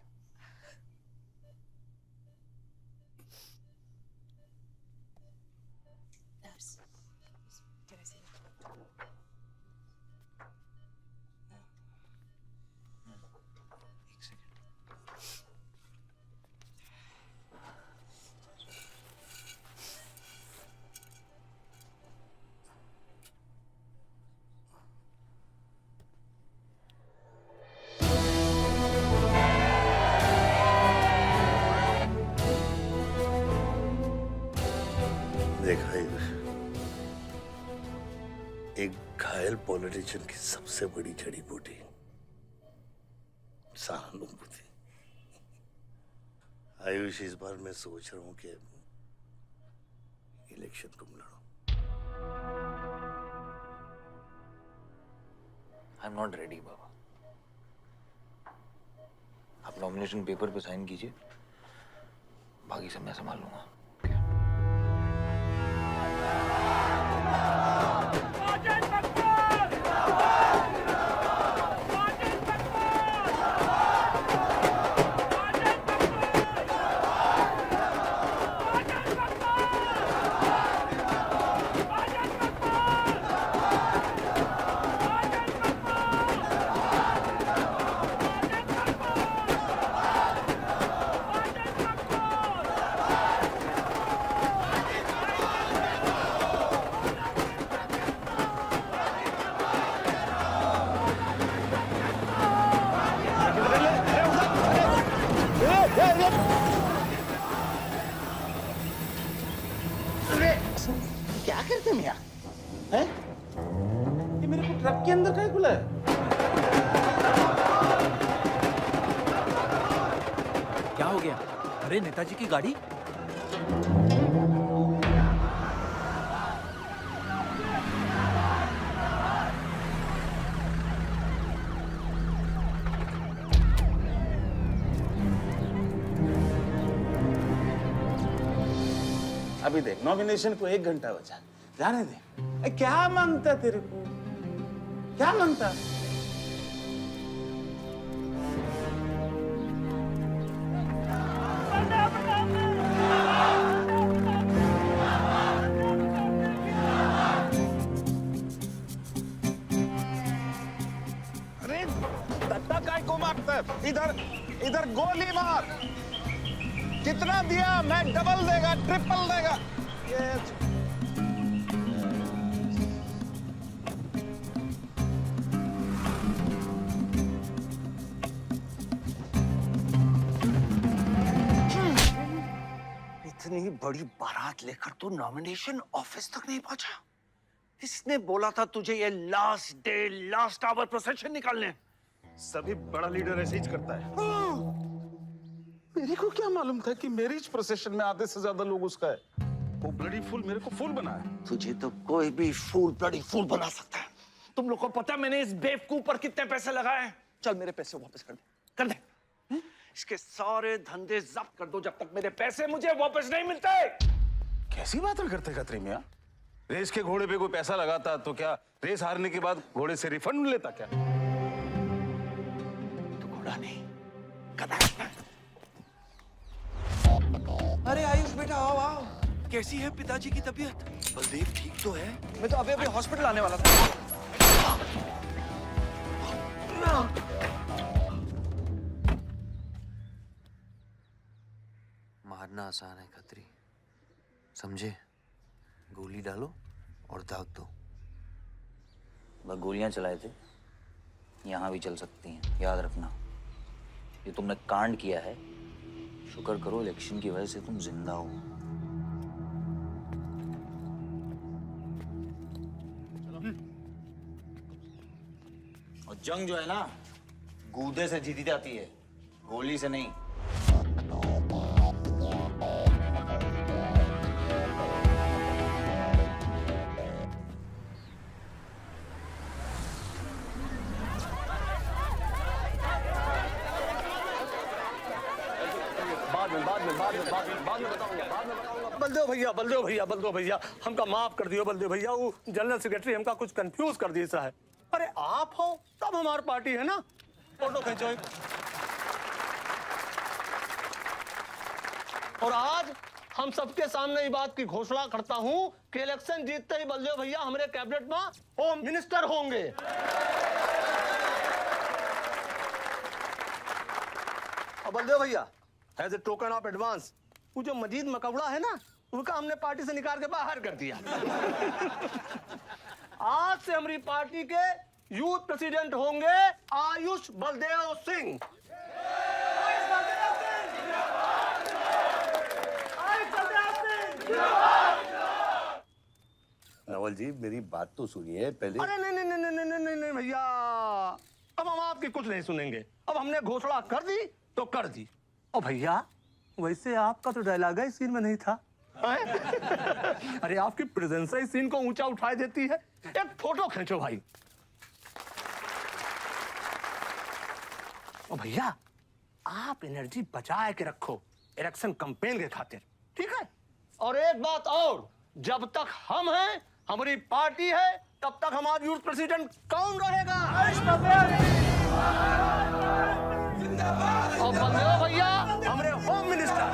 देखा एक घायल पॉलिटिशियन की सबसे बड़ी जड़ी बूटी सहानुभूति। आयुष, इस बार मैं सोच रहा हूं कि इलेक्शन तुम लड़ो। आई एम नॉट रेडी बाबा। आप नॉमिनेशन पेपर पे साइन कीजिए, बाकी सब मैं संभाल लूंगा। क्या करते हैं यार? हैं? ये मेरे को ट्रक के अंदर क्या खुला है? क्या हो गया? अरे नेताजी की गाड़ी। अभी देख, नॉमिनेशन को 1 घंटा बचा, जाने दे। क्या मांगता तेरे को? क्या मांगता? तरफ। इधर इधर गोली मार। कितना दिया? मैं डबल देगा, ट्रिपल देगा। ये इतनी बड़ी बारात लेकर तू नॉमिनेशन ऑफिस तक नहीं पहुंचा। इसने बोला था तुझे ये last day last hour procession निकालने। सभी बड़ा लीडर ऐसे ही करता है। मेरे को क्या मालूम था कि मैरिज प्रोसेशन में आधे से ज्यादा लोग उसका है। वो ब्लडी फूल मेरे को फूल बना है। तुझे तो कोई भी फूल ब्लडी फूल बना सकता है। तुम लोग को पता है मैंने इस बेवकूफ पर कितने पैसे लगाए हैं? चल मेरे पैसे वापस कर दे, कर दे। इसके सारे धंधे जब्त कर दो जब तक मेरे पैसे मुझे वापस नहीं मिलते। कैसी बातें करते खत्री मियां? रेस के घोड़े पे कोई पैसा लगाता तो क्या रेस हारने के बाद घोड़े से रिफंड लेता क्या? तो घोड़ा नहीं, गधा। अरे आयुष बेटा आओ आओ। कैसी है पिताजी की तबीयत? बलदेव ठीक तो है? मैं तो अभी हॉस्पिटल आने वाला था। मारना आसान है खत्री, समझे? गोली डालो और दाग दो। वह गोलियां चलाए थे, यहां भी चल सकती हैं, याद रखना। ये तुमने कांड किया है, शुक्र करो इलेक्शन की वजह से तुम जिंदा हो। और जंग जो है ना, गूदे से जीती जाती है, गोली से नहीं। बलदेव भैया हमका माफ कर दियो। बलदेव भैया वो जनरल सेक्रेटरी हमका कुछ कंफ्यूज कर दिया है। अरे आप हो तब हमारी पार्टी है ना। फोटो खींचो। और आज हम सबके सामने ये बात की घोषणा करता हूं कि इलेक्शन जीतते ही बलदेव भैया हमारे कैबिनेट में होम मिनिस्टर होंगे। और बलदेव भैया as a token of advance वो जो मजीद मकबड़ा है ना, उनका हमने पार्टी से निकाल के बाहर कर दिया। आज से हमारी पार्टी के यूथ प्रेसिडेंट होंगे आयुष बलदेव सिंह। नवल जी मेरी बात तो सुनिए पहले। अरे नहीं भैया, अब हम आपकी कुछ नहीं सुनेंगे। अब हमने घोषणा कर दी तो कर दी। और भैया वैसे आपका तो डायलॉग इस सीन में नहीं था। अरे आपकी प्रेजेंस इस सीन को ऊंचा उठा देती है। एक फोटो खींचो भाई। और भैया आप एनर्जी बचा के रखो इलेक्शन कैंपेन के खातिर, ठीक है? और एक बात और, जब तक हम हैं, हमारी पार्टी है, तब तक हमारा यूथ प्रेसिडेंट कौन रहेगा? और बलदेव भैया हमारे home minister.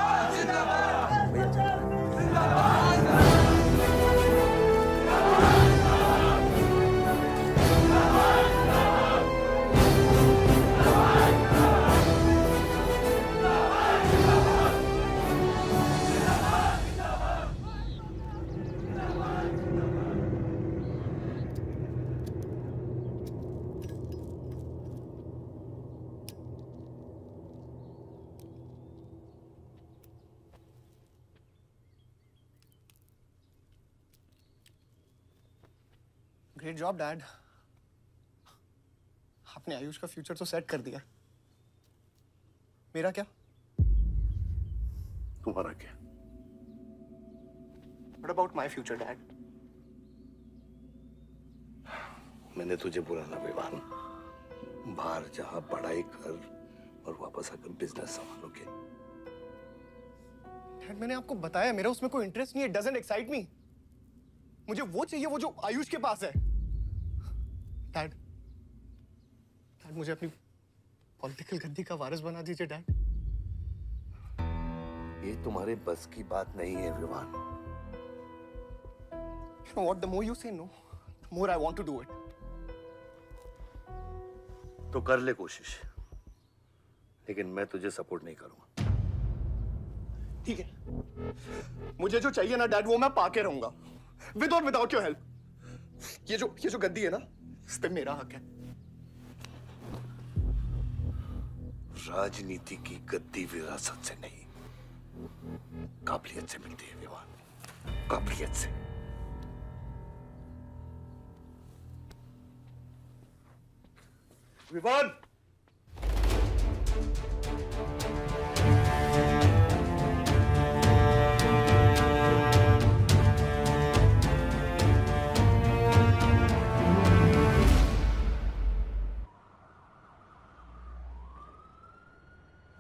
Great job dad. आपने आयुष का फ्यूचर तो सेट कर दिया। मेरा क्या? तुम्हारा क्या? What about my future, Dad? मैंने तुझे बोला ना विवान, बाहर जहां पढ़ाई कर और वापस आकर बिजनेस संभालोगे। डैड मैंने आपको बताया मेरा उसमें कोई इंटरेस्ट नहीं है। Doesn't excite me. मुझे वो चाहिए वो जो आयुष के पास है। डैड मुझे अपनी पॉलिटिकल गद्दी का वारिस बना दीजिए डैड। ये तुम्हारे बस की बात नहीं है Vivaan. You know what? The more you say no, the more I want to do it. तो कर ले कोशिश। लेकिन मैं तुझे सपोर्ट नहीं करूंगा। ठीक है, मुझे जो चाहिए ना डैड वो मैं पाके रहूंगा, विद और विदाउट योर हेल्प। ये जो गद्दी है ना, इस पे मेरा हक है। राजनीति की गद्दी विरासत से नहीं, काबिलियत से मिलती है विवान, काबिलियत से। विवान,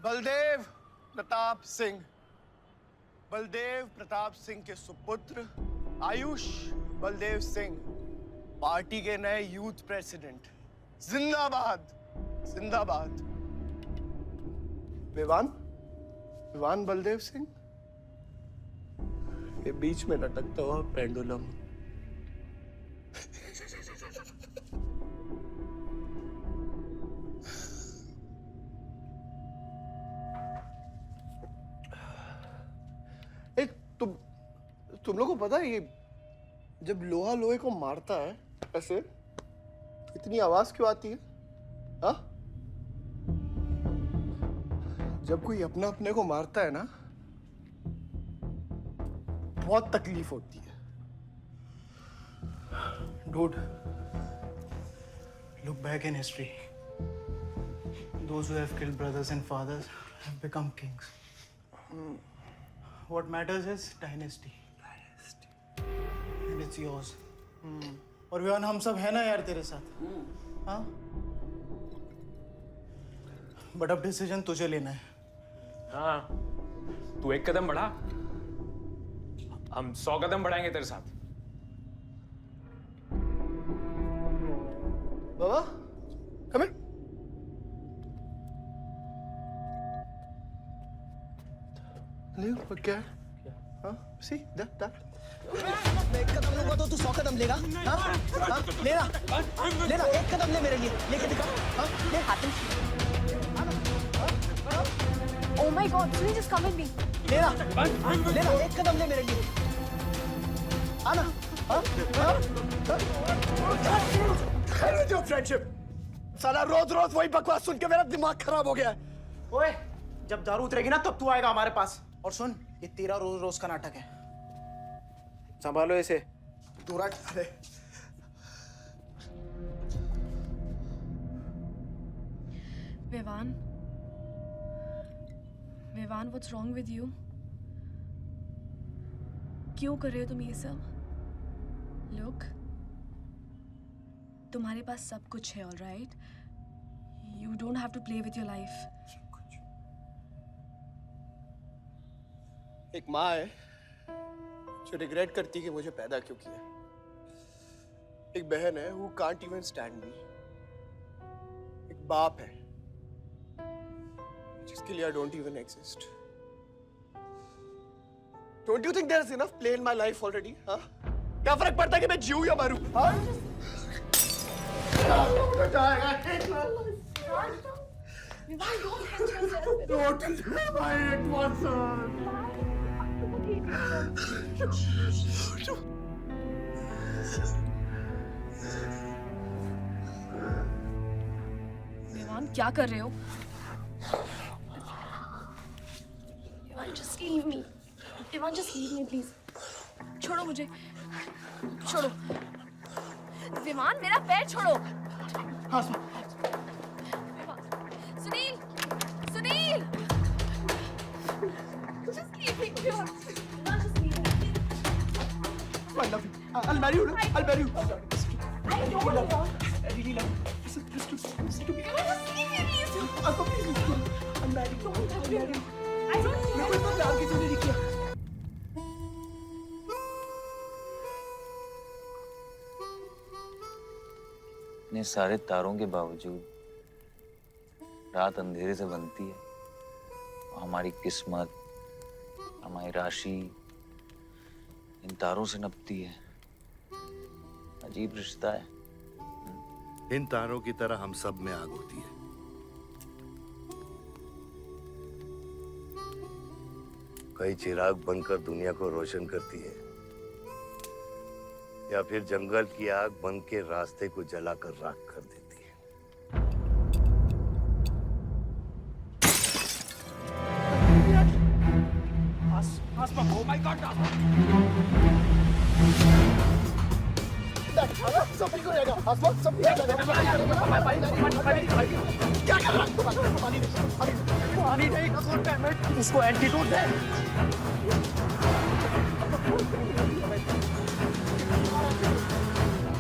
बलदेव प्रताप सिंह, बलदेव प्रताप सिंह के सुपुत्र आयुष बलदेव सिंह, पार्टी के नए यूथ प्रेसिडेंट। जिंदाबाद, जिंदाबाद। विवान बलदेव सिंह, ये बीच में लटकता हुआ पेंडुलम। तुम लोगों को पता है, ये जब लोहा लोहे को मारता है ऐसे, तो इतनी आवाज क्यों आती है? हाँ? जब कोई अपना अपने को मारता है ना, बहुत तकलीफ होती है। Dude, look back in history. Those who have killed brothers and fathers have become kings. What matters is dynasty. And it's yours. और विवान, हम सब है ना यार तेरे साथ, हाँ? बट अब डिसीजन तुझे लेना है। हाँ, तू एक कदम बढ़ा, हम 100 कदम बढ़ाएंगे तेरे साथ। बाबा, come here. ले, क्या? हाँ, see that. मैं एक कदम लूंगा तो तू 100 कदम लेगा? हाँ? हाँ? लेना, एक कदम ले मेरे लिए, लेके दिखा। हाँ? ले हाथ में। Oh my God, Sunil, just come with me. लेना, एक कदम ले मेरे लिए। आना, हाँ? जो फ्रेंडशिप, साला रोज वही बकवास सुन के मेरा दिमाग खराब हो गया है। ओए, जब दारू उतरेगी ना तब तू आएगा हमारे पास। और सुन, ये तेरा रोज का नाटक है, संभालो इसे। दूरा डाले। Vivaan, what's wrong with you? क्यों कर रहे हो तुम ये सब? Look, तुम्हारे पास सब कुछ है, all right? You don't have to play with your life. एक माँ है जो रिग्रेट करती है कि मुझे पैदा क्यों किया। एक बहन है who can't even stand me. एक बाप है जिसके लिए I don't even exist. Don't you think there is enough play in my life already? हाँ? क्या फर्क पड़ता है कि मैं जीऊँ या मरूँ? हाँ? Don't leave my it was Vivaan, क्या कर रहे हो? Vivaan, just leave me. Vivaan, just leave me, please. छोड़ो मुझे, छोड़ो। विवान, मेरा पैर छोड़ो। हाँ, Sunil, Sunil, just leave me. Vivaan, just leave me. I love you. I'll marry you. I'll marry you. I don't want. I really love you. Listen to me. Just leave me, please. Uncle, please listen. I'm married. I'll marry you. I don't मेरे को इतना प्यार किसी ने नहीं किया। इतने सारे तारों के बावजूद रात अंधेरे से बनती है, हमारी किस्मत, हमारी राशि इन तारों से नपती है। अजीब रिश्ता है। इन तारों की तरह हम सब में आग होती है, कई चिराग बनकर दुनिया को रोशन करती है, या फिर जंगल की आग बन के रास्ते को जलाकर राख कर देती है। Oh my God! सब ठीक हो जाएगा, आसमान सब ठीक हो जाएगा। क्या कर रहा है? पानी नहीं, उसको एंटीडोट दे।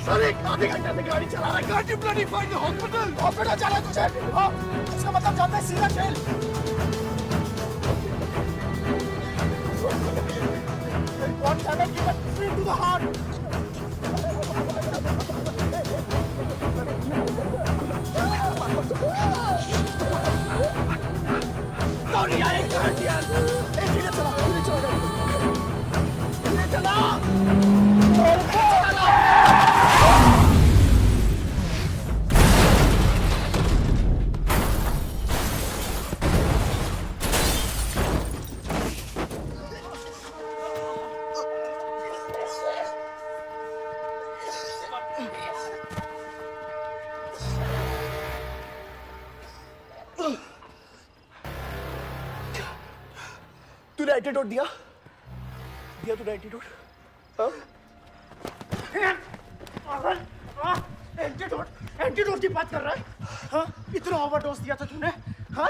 सर एक आधे घंटे से गाड़ी चला रहा है। Can't you bloody find the hospital? Hospital जाना है तुझे? हाँ, उसका मतलब जानता है सीधा jail. God damn it, give it free to the heart. Sorry, I can't hear. Hey, धीरे चला, धीरे चला। तूने एंटीडोट दिया तूने एंटीडोट? एंटीडोट की बात कर रहा है? हाँ, इतना ओवरडोज दिया था तूने? हाँ,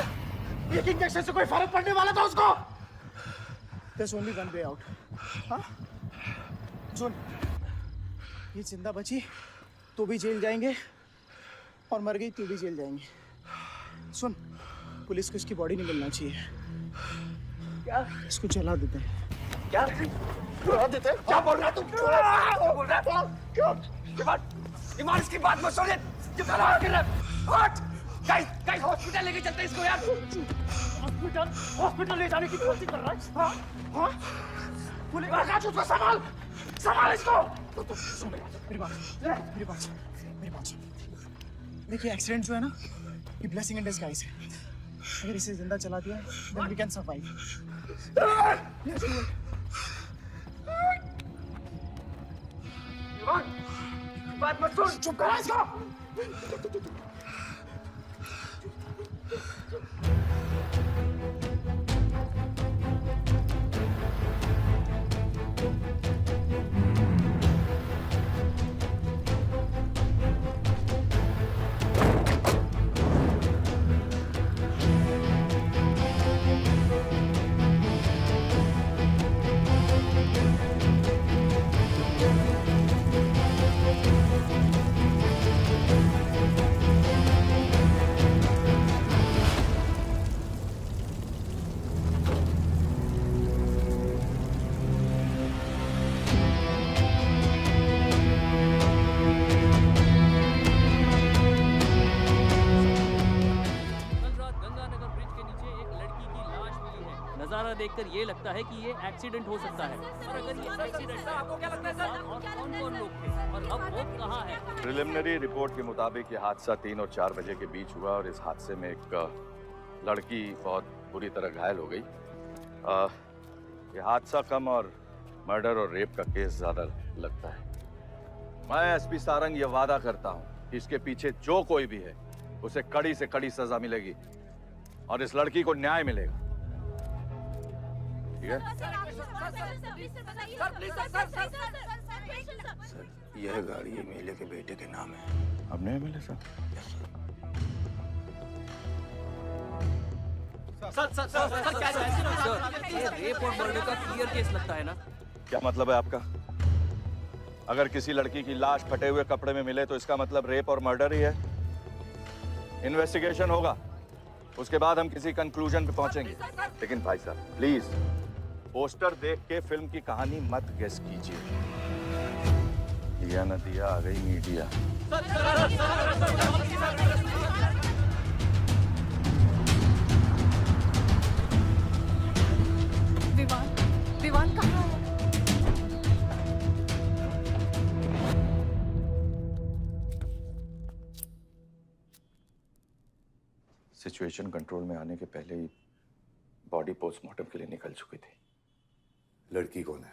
एक इंजेक्शन से कोई फर्क पड़ने वाला था उसको? There's only one way out. हाँ, सुन, ये जिंदा बची तो भी जेल जाएंगे और मर गई तो भी जेल जाएंगे। सुन, पुलिस को इसकी बॉडी नहीं मिलना चाहिए। क्या? इसको जला देते हैं। क्या? जला देते हैं? क्या बोल रहा है तू? क्या बोल रहा है? क्यों? ईमान इसकी बात मत सुनिए। ये क्या कर रहा है? हट! गाइस हॉस्पिटल लेके चलते हैं इसको यार। हॉस्पिटल ले जाने की कोशिश कर रहा है? हाँ? हाँ? पुलिस का उसको संभाल इसको। तो सुन मेरी बात सुन। देखिए एक्सीडेंट जो है ना, ये ब्लेसिंग इन डिस्गाइज है। अगर इसे जिंदा चला दिया then we can survive. बात मत सुन, चुप करा इसको। नजारा देखकर ये लगता है कि ये एक्सीडेंट हो सकता है। और अगर ये एक्सीडेंट था, आपको क्या लगता है सर? और कौन-कौन लोग थे और अब वो कहाँ है? प्रिलिमिनरी रिपोर्ट के मुताबिक ये हादसा 3 और 4 बजे के बीच हुआ और इस हादसे में एक लड़की बहुत बुरी तरह घायल हो गई। ये हादसा कम और मर्डर और रेप का केस ज्यादा लगता है। मैं एसपी सारंग ये वादा करता हूँ कि इसके पीछे जो कोई भी है उसे कड़ी से कड़ी सजा मिलेगी और इस लड़की को न्याय मिलेगा। ठीक है? सर, यह गाड़ी एमएलए के बेटे के नाम है। अपने एमएलए सर? सर क्या ये रेप और मर्डर का क्लियर केस लगता है ना? क्या मतलब है आपका? अगर किसी लड़की की लाश फटे हुए कपड़े में मिले तो इसका मतलब रेप और मर्डर ही है। इन्वेस्टिगेशन होगा, उसके बाद हम किसी कंक्लूजन पे पहुंचेंगे। लेकिन भाई साहब प्लीज पोस्टर देख के फिल्म की कहानी मत गेस कीजिए। दिया न दिया आ गई मीडिया। विवान कहाँ है? सिचुएशन कंट्रोल में आने के पहले ही बॉडी पोस्टमार्टम के लिए निकल चुकी थी। लड़की कौन है?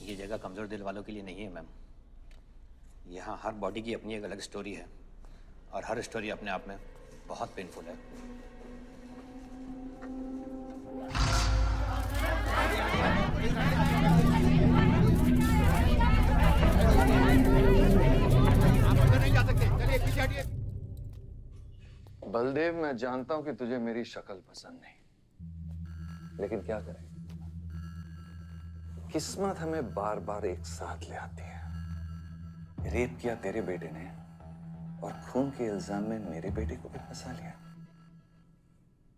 ये जगह कमजोर दिल वालों के लिए नहीं है मैम। यहाँ हर बॉडी की अपनी एक अलग स्टोरी है और हर स्टोरी अपने आप में बहुत पेनफुल है। बलदेव, मैं जानता हूं कि तुझे मेरी शक्ल पसंद नहीं, लेकिन क्या करें, किस्मत हमें बार बार एक साथ ले आती है। रेप किया तेरे बेटे ने और खून के इल्जाम में मेरे बेटे को भी फंसा लिया।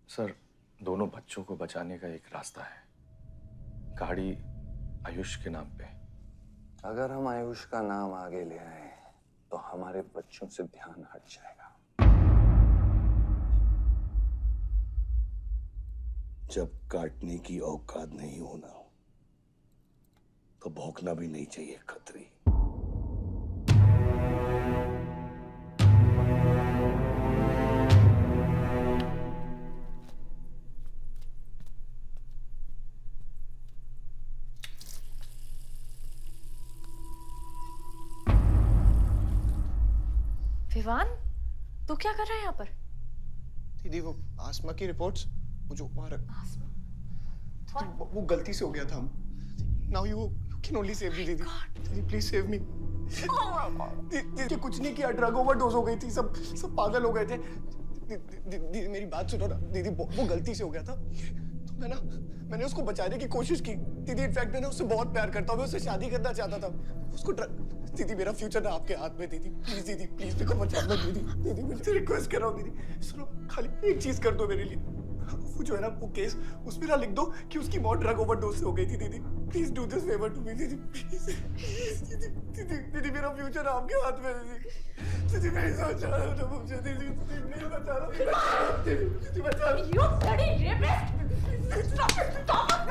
सर, दोनों बच्चों को बचाने का एक रास्ता है, गाड़ी आयुष के नाम पे। अगर हम आयुष का नाम आगे ले आए तो हमारे बच्चों से ध्यान हट जाएगा। जब काटने की औकात नहीं होना तो भौंकना भी नहीं चाहिए खतरी। विवान, तू क्या कर रहा है यहाँ पर? दीदी वो आसमा की रिपोर्ट्स, वो जो वो गलती से हो गया था। Now you can only save me, दीदी। दीदी please save me। दीदी कुछ नहीं किया, ड्रग ओवरडोज हो गई थी, सब पागल हो गए थे। दीदी मेरी बात सुनो ना, दीदी वो गलती से हो गया था। तो मैंने उसको बचाने की कोशिश की। दीदी इनफैक्ट मैंने उससे बहुत प्यार करता हूँ, मैं उससे शादी करना चाहता था। उसको दीदी मेरा फ्यूचर ना आपके हाथ में। दीदी प्लीज मेरे को बचा लो दीदी मैं रिक्वेस्ट कर रहा हूँ दीदी। सुनो, खाली एक चीज कर दो मेरे लिए। वो जो है ना वो केस, उसमें ना लिख दो कि उसकी मौत ड्रग ओवरडोज से हो गई थी। दीदी please do this favour to me दीदी, प्लीज। दीदी मेरा फ्यूचर आपके हाथ में है दीदी मैं सोच रहा हूँ ना मुझे दीदी नहीं बचा रहा दीदी बचा लो। You bloody rapist! Stop it! Stop it!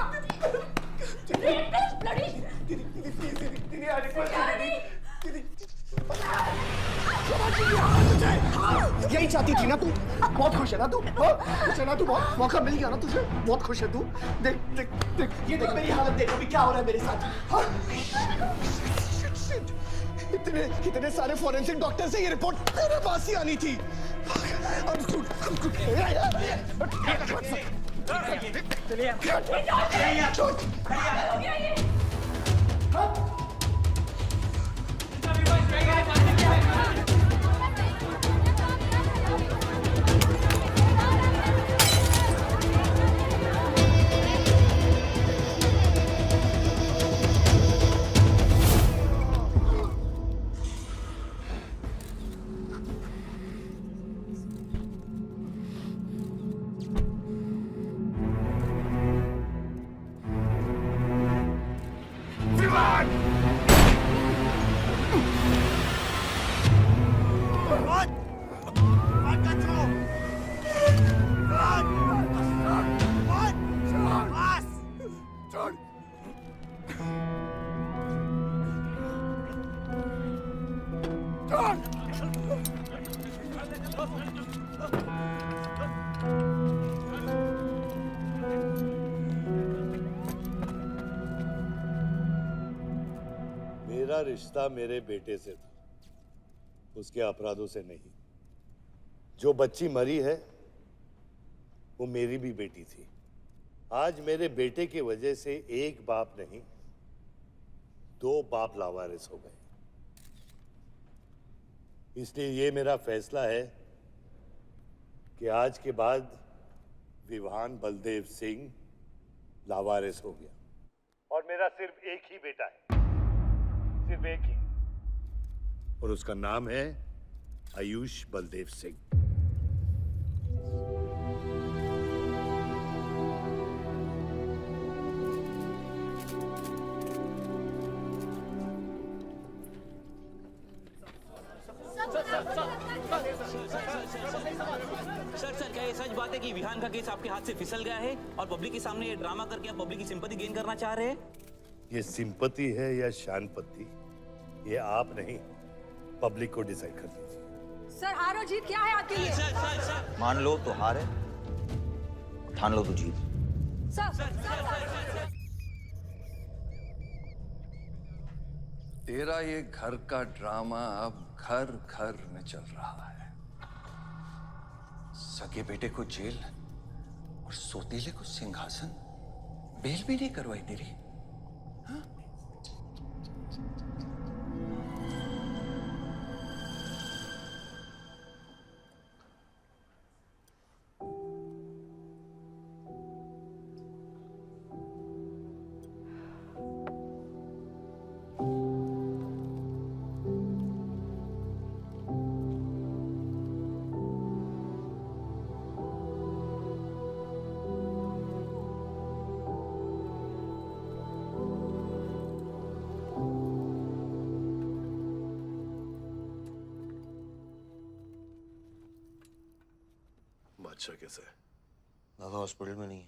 Rapist, bloody! दीदी प्लीज दीदी आई रिक्वेस्ट दीदी यही चाहती थी ना तू? बहुत खुश है ना तू? खुश है ना तू? बहुत मौका मिल गया ना तुझे? बहुत खुश है तू? देख ये देख मेरी हालत, देख अभी क्या हो रहा है मेरे साथ। इतने सारे फॉरेंसिक डॉक्टर से ये रिपोर्ट मेरे पास ही आनी थी। मेरा रिश्ता मेरे बेटे से था, उसके अपराधों से नहीं। जो बच्ची मरी है वो मेरी भी बेटी थी। आज मेरे बेटे की वजह से एक बाप नहीं, दो बाप लावारिस हो गए। इसलिए ये मेरा फैसला है कि आज के बाद विवान बलदेव सिंह लावारिस हो गया और मेरा सिर्फ एक ही बेटा है, सिर्फ एक ही, और उसका नाम है आयुष बलदेव सिंह। सर क्या ये सच बात है कि विहान का केस आपके हाथ से फिसल गया है और पब्लिक के सामने ये ड्रामा करके आप पब्लिक की सिंपैथी गेन करना चाह रहे हैं? ये सिंपति है या शानपति, ये आप नहीं, पब्लिक को डिसाइड कर दीजिए। सर हार और जीत क्या है आपके लिए? मान लो तो हार है, ठान लो तो जीत। तेरा ये घर का ड्रामा अब घर घर में चल रहा है। सगे बेटे को जेल और सोतीले को सिंहासन, बेल भी नहीं करवाई तेरी। बादशाह कैसा है? बाबा हॉस्पिटल में नहीं है।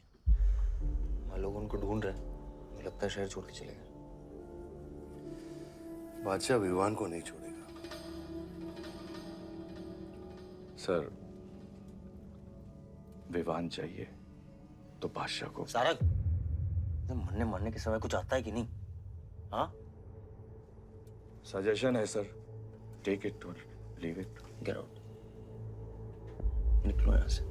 हम लोग उनको ढूंढ रहे हैं। मुझे लगता है शहर छोड़ के चले गए। बादशाह विवान को नहीं छोड़ेगा। सर, विवान चाहिए तो बादशाह को। सारंग, मरने मरने के समय कुछ आता है कि नहीं? हाँ? सजेशन है सर, टेक इट और लीव इट। गेट आउट, निकलो यहाँ से।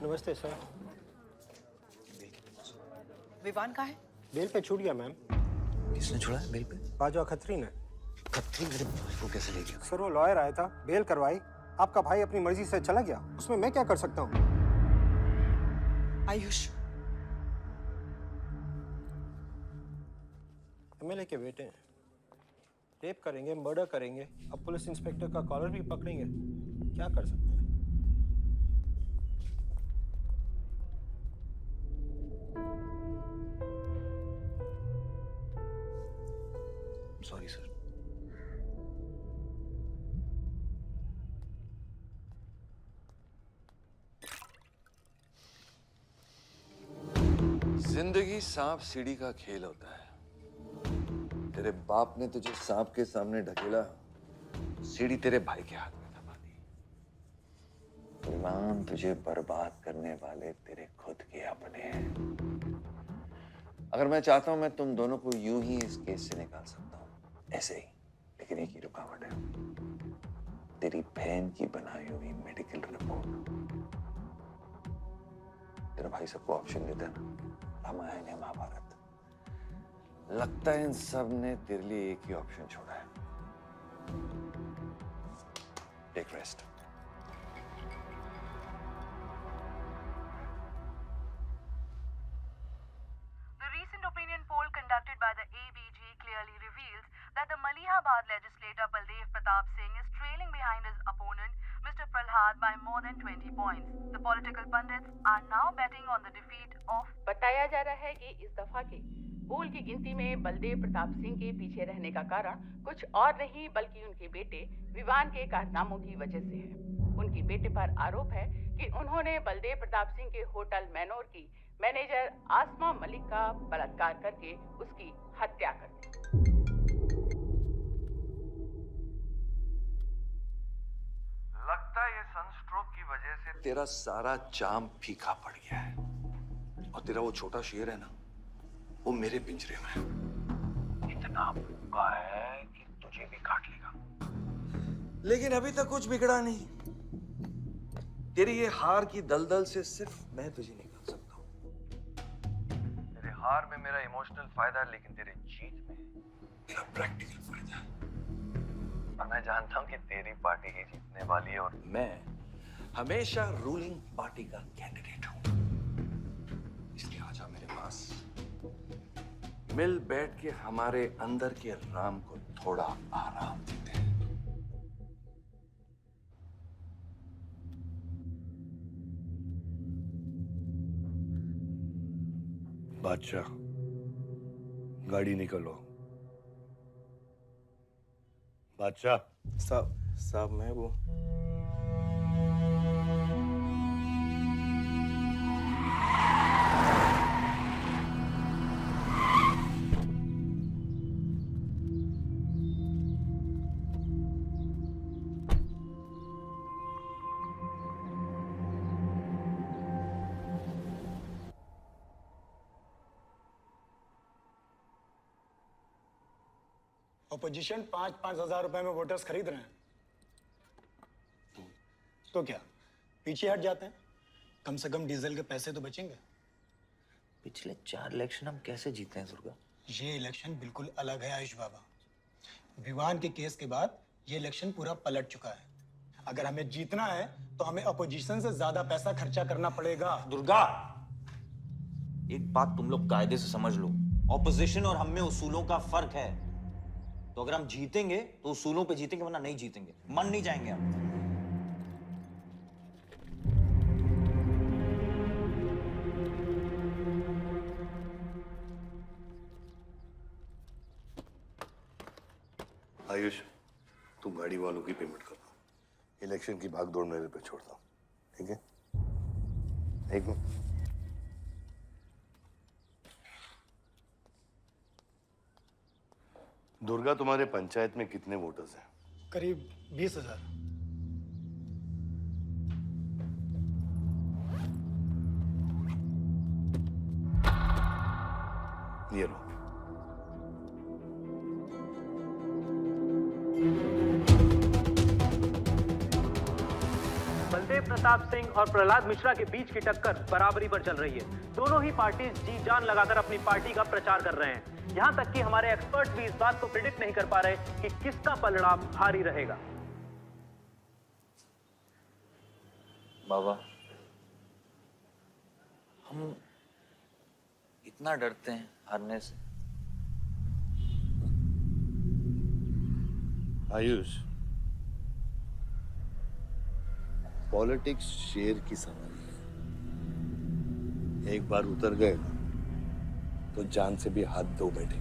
नमस्ते सर। विवान कहाँ है? बेल पे छूट गया मैम। किसने छुड़ा है बेल पे? बाजवा खत्री ने। खत्री मेरे भाई को कैसे ले गया? सर वो लॉयर आया था, बेल करवाई, आपका भाई अपनी मर्जी से चला गया। उसमें मैं क्या कर सकता हूँ? आयुष, एमएलए के बेटे हैं, रेप करेंगे, मर्डर करेंगे, अब पुलिस इंस्पेक्टर का कॉलर भी पकड़ेंगे, क्या कर सकते हैं? Sorry sir. जिंदगी सांप सीढ़ी का खेल होता है। तेरे बाप ने तुझे सांप के सामने ढकेला, सीढ़ी तेरे भाई के हाथ में दबा दी। विवान तुझे बर्बाद करने वाले तेरे खुद के अपने हैं। अगर मैं चाहता हूं, मैं तुम दोनों को यूं ही इस केस से निकाल सकता हूं, ऐसे ही, लेकिन एक ही रुकावट है, तेरी बहन की बनाई हुई मेडिकल रिपोर्ट। तेरा भाई सबको ऑप्शन देता है ना, रामायण या महाभारत। लगता है इन सब ने तेरे लिए एक ही ऑप्शन छोड़ा है। Take rest. The recent opinion poll conducted by the ABG clearly reveals that the Malihabad legislator Baldev Pratap Singh is trailing behind his opponent, Mr. Prahlad, by more than 20 points. The political pundits are now betting on the defeat of. बताया जा रहा है कि इस दफा के पोल की गिनती में बलदेव प्रताप सिंह के पीछे रहने का कारण कुछ और नहीं बल्कि उनके बेटे विवान के कारनामों की वजह से है। उनके बेटे पर आरोप है कि उन्होंने बलदेव प्रताप सिंह के होटल मैनोर की मैनेजर आसमा मलिक का बलात्कार करके उसकी हत्या कर दी। लगता है ये सनस्ट्रोक की वजह से तेरा सारा जाम फीका पड़ गया है, और तेरा वो छोटा शेर है ना, वो मेरे पिंजरे में है। इतना भूखा है कि तुझे भी काट लेगा। लेकिन अभी तक कुछ बिगड़ा नहीं। तेरी ये हार की दलदल से सिर्फ मैं तुझे निकाल सकता हूँ। तेरे हार में मेरा इमोशनल फायदा है, लेकिन तेरे जीत में मेरा प्रैक्टिकल फायदा है। और मैं जानता हूँ कि तेरी पार्टी ही जीतने वाली है, और मैं हमेशा रूलिंग पार्टी का कैंडिडेट हूँ। इसलिए आजा मेरे पास, मिल बैठ के हमारे अंदर के राम को थोड़ा आराम देते हैं। बादशाह, गाड़ी निकलो। बादशाह साहब मैं वो अपोजिशन 5-5 हजार रुपए में वोटर्स खरीद रहे हैं, तो क्या पीछे हट जाते हैं? कम से कम डीजल के पैसे तो बचेंगे। पिछले 4 इलेक्शन हम कैसे जीते हैं दुर्गा? ये इलेक्शन बिल्कुल अलग है आयुष बाबा। विवान के केस के बाद ये इलेक्शन पूरा पलट चुका है। अगर हमें जीतना है तो हमें अपोजिशन से ज्यादा पैसा खर्चा करना पड़ेगा। दुर्गा, एक बात तुम लोग कायदे से समझ लो, ऑपोजिशन और हम में उसूलों का फर्क है। तो अगर हम जीतेंगे तो उसूलों पे जीतेंगे, वरना नहीं जीतेंगे, मन नहीं जाएंगे हम। आयुष, तुम गाड़ी वालों की पेमेंट कर दो। इलेक्शन की भागदौड़ मेरे पे छोड़ दो, ठीक है? एक मिनट। दुर्गा, तुम्हारे पंचायत में कितने वोटर्स हैं? करीब 20,000। ये लो। बलदेव प्रताप सिंह और प्रहलाद मिश्रा के बीच की टक्कर बराबरी पर चल रही है। दोनों ही पार्टी जी जान लगाकर अपनी पार्टी का प्रचार कर रहे हैं। यहां तक कि हमारे एक्सपर्ट भी इस बात को प्रिडिक्ट नहीं कर पा रहे कि किसका पलड़ा भारी रहेगा। बाबा, हम इतना डरते हैं हारने से। आयुष, पॉलिटिक्स शेर की सवारी है। एक बार उतर गए ना तो जान से भी हाथ धो बैठे।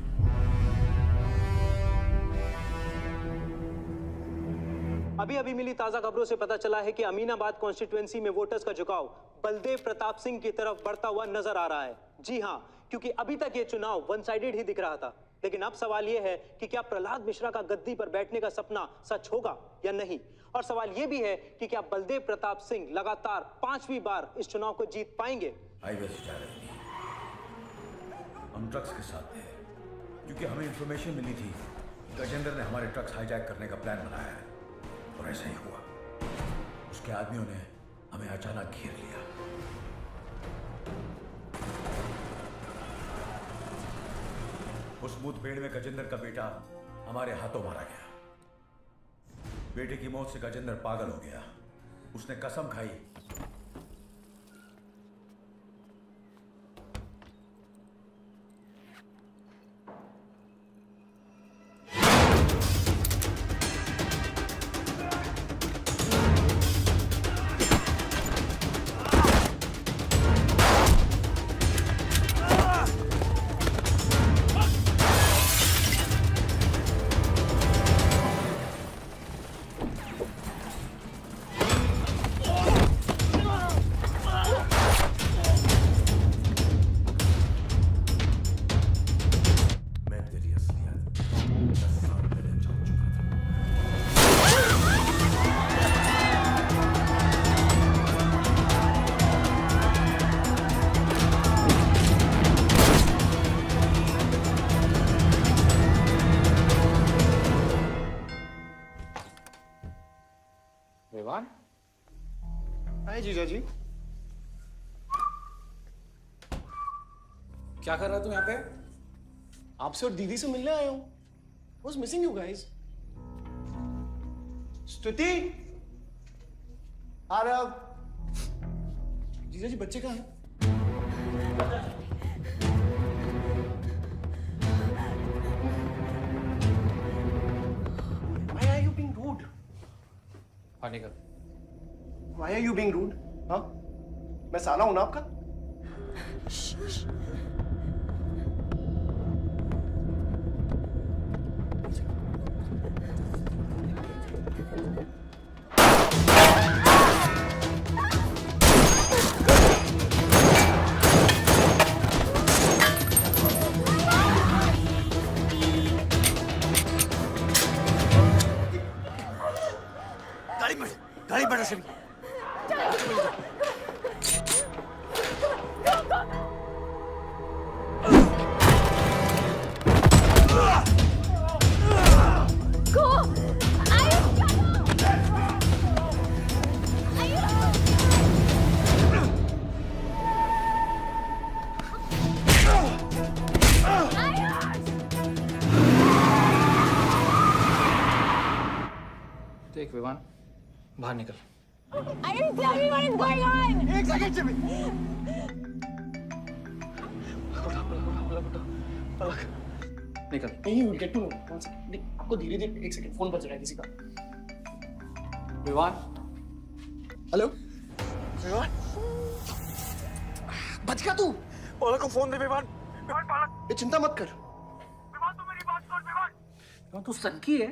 अभी अभी मिली ताजा खबरों से पता चला है कि अमीनाबाद कॉन्स्टिट्यूएंसी में वोटर्स का झुकाव बलदेव प्रताप सिंह की तरफ बढ़ता हुआ नजर आ रहा है। जी हां, क्योंकि अभी तक ये चुनाव वन साइडेड ही दिख रहा था। लेकिन अब सवाल ये है कि क्या प्रहलाद मिश्रा का गद्दी पर बैठने का सपना सच होगा या नहीं। और सवाल ये भी है कि क्या बलदेव प्रताप सिंह लगातार 5वीं बार इस चुनाव को जीत पाएंगे। हाईवे से जा रहे थे, हम ट्रक्स के साथ थे, क्योंकि हमें इंफॉर्मेशन मिली थी गजेंद्र ने हमारे ट्रक्स हाईजैक करने का प्लान बनाया है। और ऐसा ही हुआ। उसके आदमियों ने हमें अचानक घेर लिया। उस मुठभेड़ में गजेंद्र का बेटा हमारे हाथों मारा गया। बेटे की मौत से गजेंद्र पागल हो गया। उसने कसम खाई विवान। हाय जीजा जी। क्या कर रहा तुम यहाँ पे? आपसे और दीदी से मिलने आया हूँ। Was missing you guys. स्तुति, आरव। जीजा जी, बच्चे कहाँ हैं? हाँ निकल। Why are you being rude? हाँ? मैं साला हूं ना आपका? गाड़ी बढ़ा सभी। देख विवान, बाहर निकल। Ayush, tell me what is going on. एक सेकंड से भी। निकल। नहीं, you get to know. आपको धीरे-धीरे एक सेकंड फोन बज रहा है किसी का। विवान। हेलो। विवान। बच गया तू। पालक को फोन दे विवान। विवान पालक। ये चिंता मत कर। विवान तू मेरी बात सुन विवान। विवान तू सनकी है?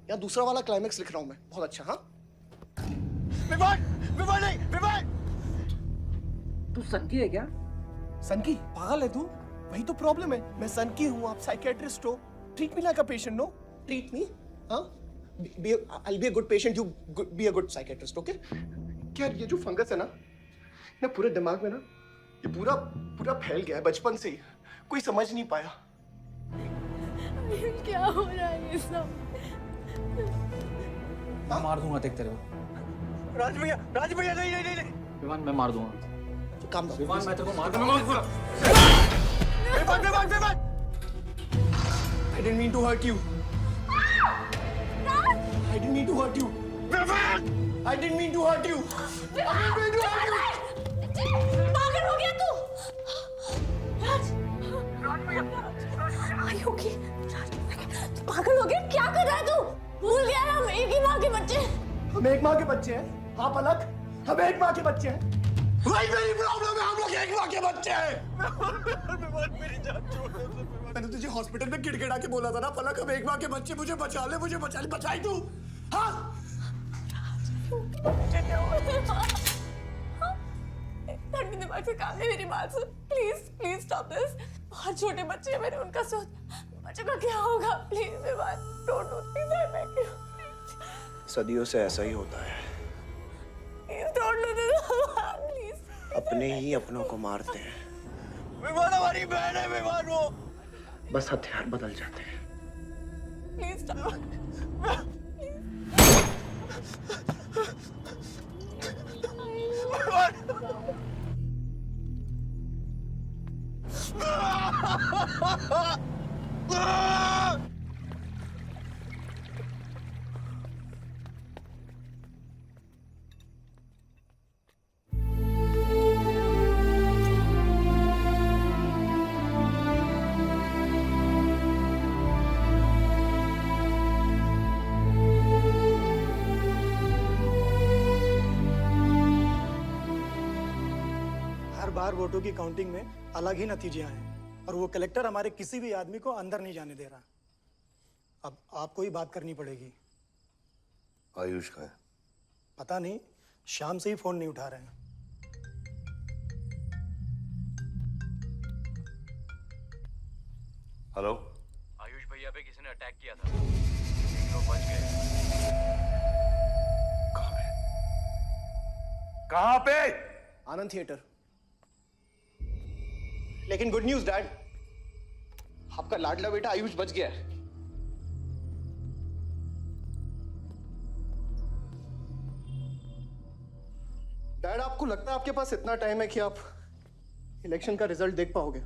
या दूसरा वाला क्लाइमेक्स लिख रहा हूं मैं। बहुत अच्छा हाँ? विवान, विवान नहीं, विवान। तू सनकी है क्या? सनकी? पागल है तू? वही तो प्रॉब्लम है। मैं सनकी हूँ, आप साइकियाट्रिस्ट हो। Treat me like a patient, no? Treat me? हाँ? I'll be a good patient, you be a good psychiatrist, okay? क्या ये जो फंगस है ना पूरे दिमाग में ना, ये पूरा फैल गया है बचपन से ही। कोई समझ नहीं पाया। क्या हो रहा है ये सब? मैं मार दूंगा देख तेरे को। राज भैया नहीं। विवान मैं मार दूंगा। काम दो। विवान मैं तेरे को मार दूंगा। Vivaan. I didn't mean to hurt you. I didn't mean to hurt you. I didn't mean to hurt you. पागल हो गया तू? राज Are you okay? राज पागल हो गया? क्या कर रहा है तू? भूल गया हम एक ही माँ के बच्चे। हम एक माँ के बच्चे हैं। हाँ पलक, हम एक माँ के बच्चे हैं। वही मेरी प्रॉब्लम है, हम लोग एक माँ के बच्चे हैं। विवान मेरी जान छोड़ दे। मैंने तुझे हॉस्पिटल में गिड़गिड़ा के बोला था ना पलक, हम एक माँ के बच्चे, मुझे बचा ले, बचाई तू। हाँ? ठंडी दिमाग से काम है, मेरी बात सुन प्लीज स्टॉप दिस। बहुत छोटे बच्चे हैं मेरे, उनका सोच बच्चों का क्या होगा। Please Vivaan don't do this, I beg you. सदियों से ऐसा ही होता है। Please don't do this please. अपने ही अपनों को मारते हैं। विवान हमारी बहन है विवान, वो बस हथियार बदल जाते हैं। Please stop. बार वोटों की काउंटिंग में अलग ही नतीजे आए और वो कलेक्टर हमारे किसी भी आदमी को अंदर नहीं जाने दे रहा। अब आपको ही बात करनी पड़ेगी। आयुष का है? पता नहीं, शाम से ही फोन नहीं उठा रहे हैं। हेलो, आयुष भैया पे किसी ने अटैक किया था, लोग बच गए। कहाँ पे? आनंद थिएटर। लेकिन गुड न्यूज डैड, आपका लाडला बेटा आयुष बच गया है। डैड आपको लगता है आपके पास इतना टाइम है कि आप इलेक्शन का रिजल्ट देख पाओगे?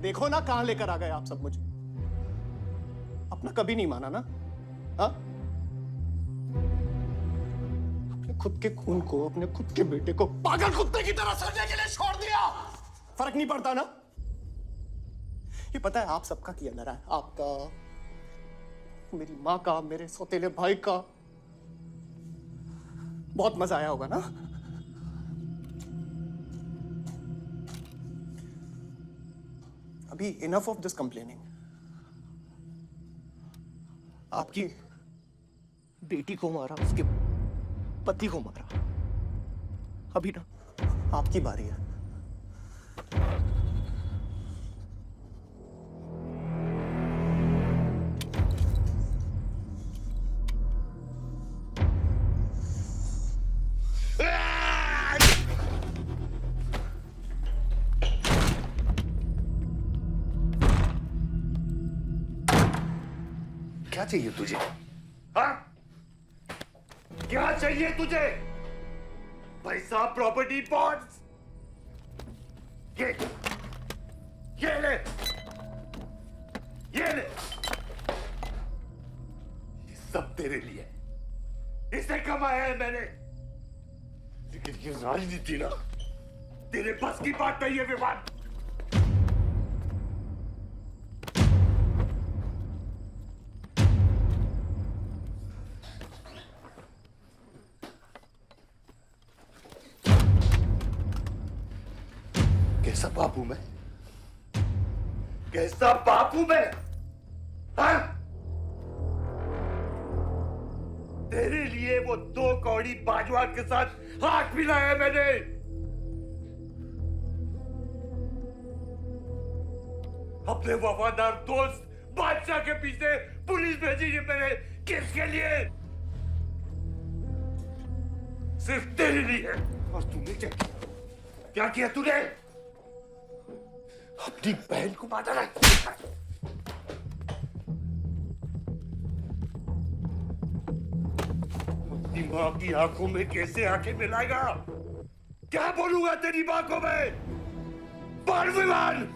देखो ना कहां लेकर आ गए आप सब मुझे। अपना कभी नहीं माना ना? हाँ? अपने खुद के खून को, अपने खुद के बेटे को पागल कुत्ते की तरह सड़ने के लिए छोड़ दिया। फर्क नहीं पड़ता ना? ये पता है आप सबका किया धरा है, आपका, मेरी माँ का, मेरे सौतेले भाई का। बहुत मजा आया होगा ना? अभी इनफ ऑफ दिस कंप्लेनिंग। आपकी बेटी को मारा, उसके पति को मारा, अभी ना आपकी बारी है। क्या चाहिए तुझे? हाँ? क्या चाहिए तुझे? पैसा, प्रॉपर्टी, बॉन्ड्स? ये ले, ये ले। ये सब तेरे लिए, इसे कमाया है मैंने। लेकिन ये राजनीति ना, तेरे बस की बात नहीं है विवान। कैसा बाप हूं मैं? कैसा बाप हूं मैं? हाँ? तेरे लिए वो 2 कौड़ी बाजवान के साथ हाथ मिलाया मैंने। अपने वफादार दोस्त बादशाह के पीछे पुलिस भेजी है मैंने। किसके लिए? सिर्फ तेरे लिए। और तूने क्या किया? क्या किया तूने? अपनी बहन को मारा है। अपनी मां की आंखों में कैसे आंखें मिलाएगा? क्या बोलूंगा तेरी मां को मैं? बोल विमान।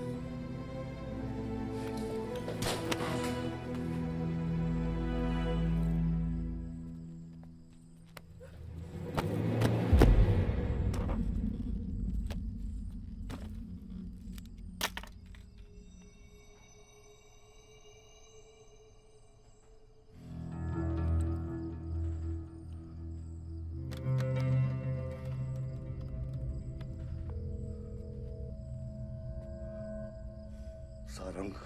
सारंग,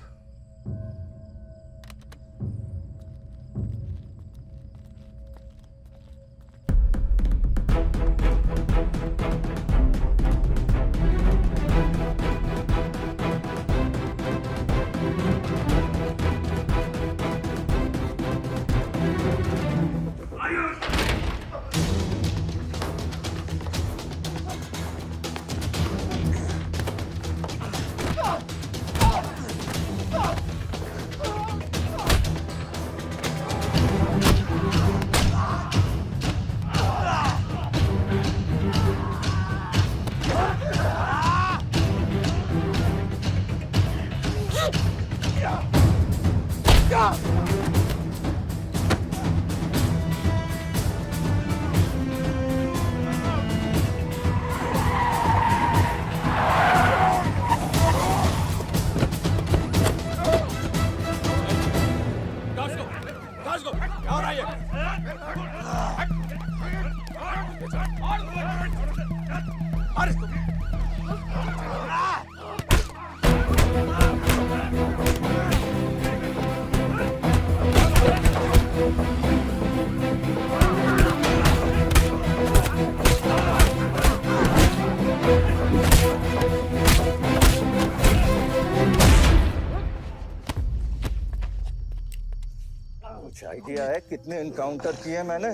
कुछ आइडिया है कितने इनकाउंटर किए मैंने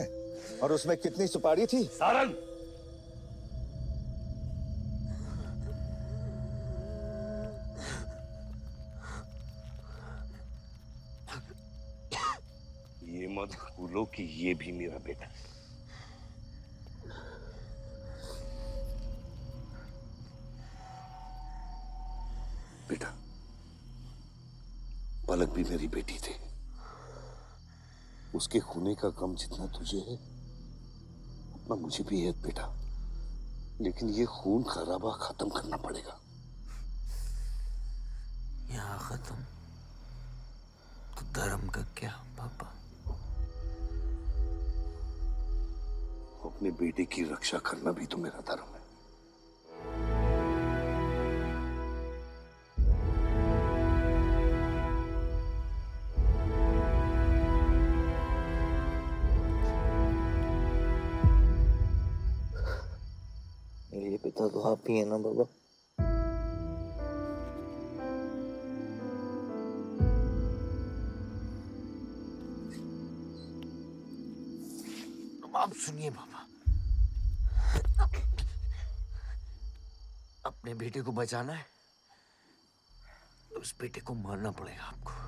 और उसमें कितनी सुपारी थी? सारंग, ये मत भूलो कि ये भी मेरा बेटा है। बेटा, पलक भी मेरी बेटी थी। उसके खूने का गम जितना तुझे है उतना मुझे भी है बेटा। लेकिन ये खून खराबा खत्म करना पड़ेगा। यहाँ खत्म तो धर्म का क्या पापा? अपनी बेटी की रक्षा करना भी तो मेरा धर्म है। मेरे पिता तो आप ही है ना बाबा? आप सुनिए बाबा, अपने बेटे को बचाना है तो उस बेटे को मारना पड़ेगा आपको।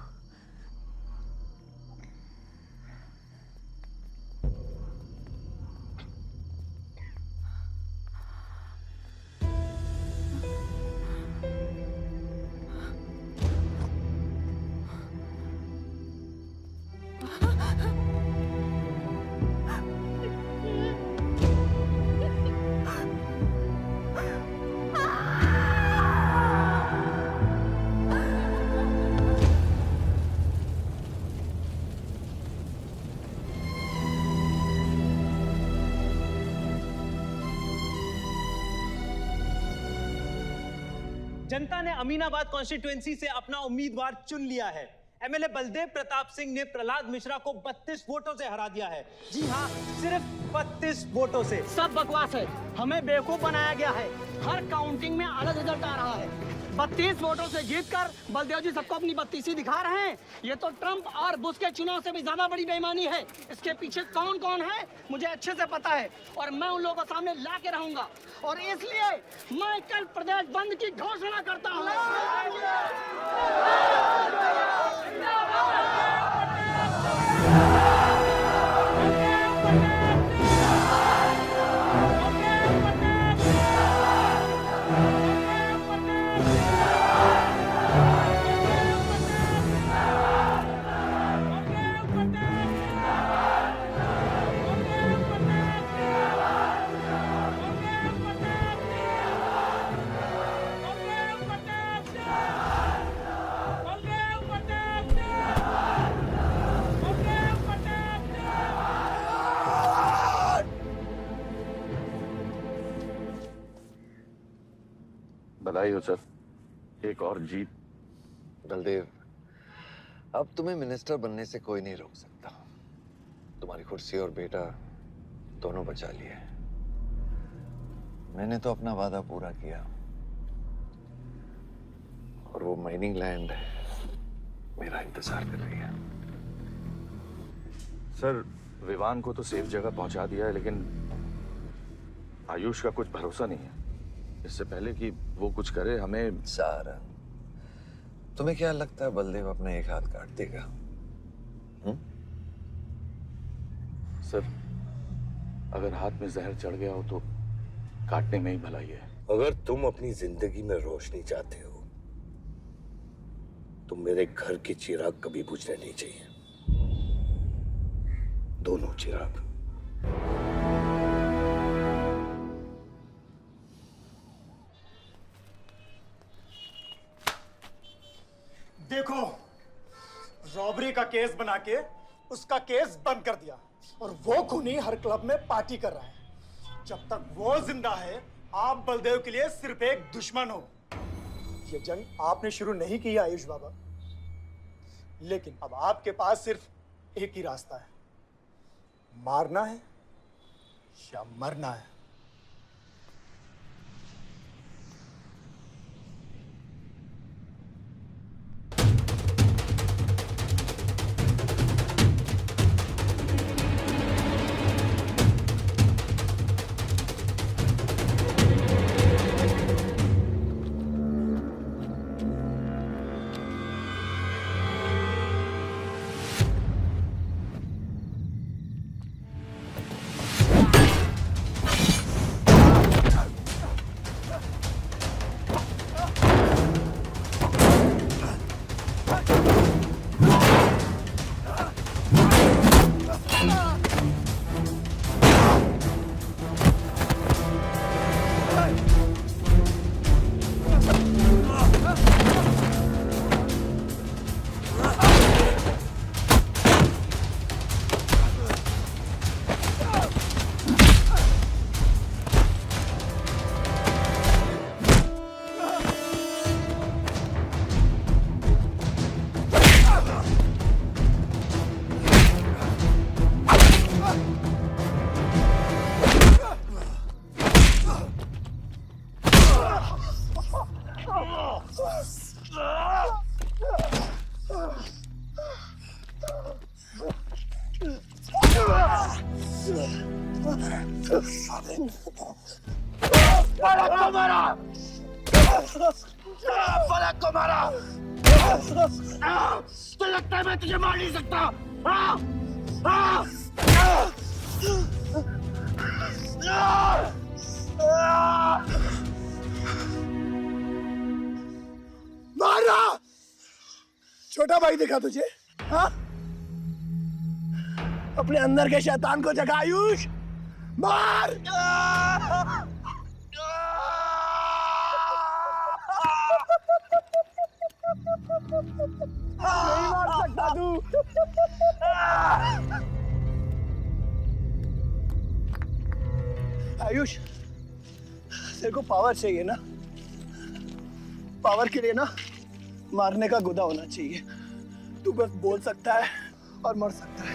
जनता ने अमीनाबाद कॉन्स्टिट्यूएंसी से अपना उम्मीदवार चुन लिया है। एमएलए बलदेव प्रताप सिंह ने प्रहलाद मिश्रा को 32 वोटों से हरा दिया है। जी हाँ, सिर्फ 32 वोटों से। सब बकवास है, हमें बेवकूफ बनाया गया है। हर काउंटिंग में अलग रिजल्ट आ रहा है। 32 वोटों से जीतकर बलदेव जी सबको अपनी बत्तीसी दिखा रहे हैं। ये तो ट्रंप और बुश के चुनाव से भी ज्यादा बड़ी बेईमानी है। इसके पीछे कौन कौन है मुझे अच्छे से पता है और मैं उन लोगों के सामने ला के रहूंगा और इसलिए मैं कल प्रदेश बंद की घोषणा करता हूँ। बधाई हो सर, एक और जीत। बलदेव, अब तुम्हें मिनिस्टर बनने से कोई नहीं रोक सकता। तुम्हारी कुर्सी और बेटा दोनों बचा लिए। मैंने तो अपना वादा पूरा किया और वो माइनिंग लैंड मेरा इंतजार कर रही है। सर, विवान को तो सेफ जगह पहुंचा दिया है, लेकिन आयुष का कुछ भरोसा नहीं है। इससे पहले कि वो कुछ करे हमें। सारा, तुम्हें क्या लगता है बलदेव अपना एक हाथ काट देगा? सर, अगर हाथ में जहर चढ़ गया हो तो काटने में ही भलाई है। अगर तुम अपनी जिंदगी में रोशनी चाहते हो तो मेरे घर के चिराग कभी बुझने नहीं चाहिए। दोनों चिराग। देखो, रॉबरी का केस बना के उसका केस बंद कर दिया और वो खूनी हर क्लब में पार्टी कर रहा है। जब तक वो जिंदा है, आप बलदेव के लिए सिर्फ एक दुश्मन हो। ये जंग आपने शुरू नहीं की आयुष बाबा, लेकिन अब आपके पास सिर्फ एक ही रास्ता है, मारना है या मरना है। फलक को मारा, फलक को मारा। तो लगता है मैं तुझे मार नहीं सकता। मारा, छोटा भाई दिखा तुझे? हाँ, अपने अंदर के शैतान को जगा आयुष, मार। नहीं मार सकता तू। आयुष, तेरे को पावर चाहिए ना? पावर के लिए ना मारने का गुदा होना चाहिए। तू बस बोल सकता है और मर सकता है।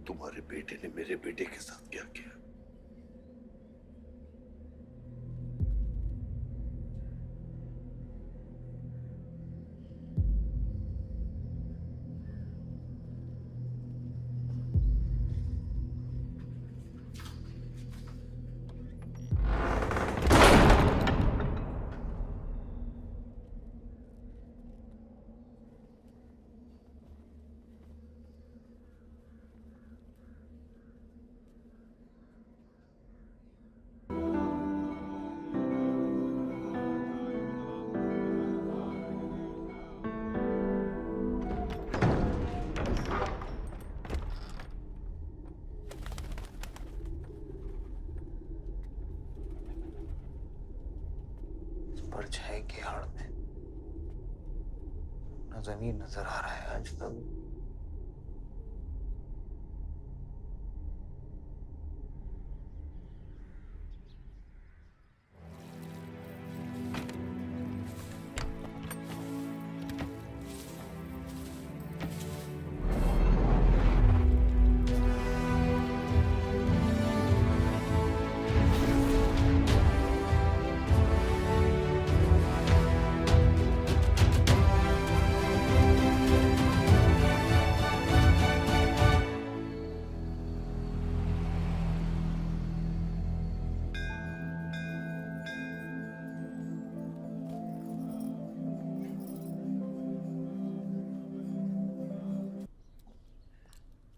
तुम्हारे बेटे ने मेरे बेटे के साथ क्या किया? परछाई की आड़ में न जमीन नजर आ रहा है आज तक।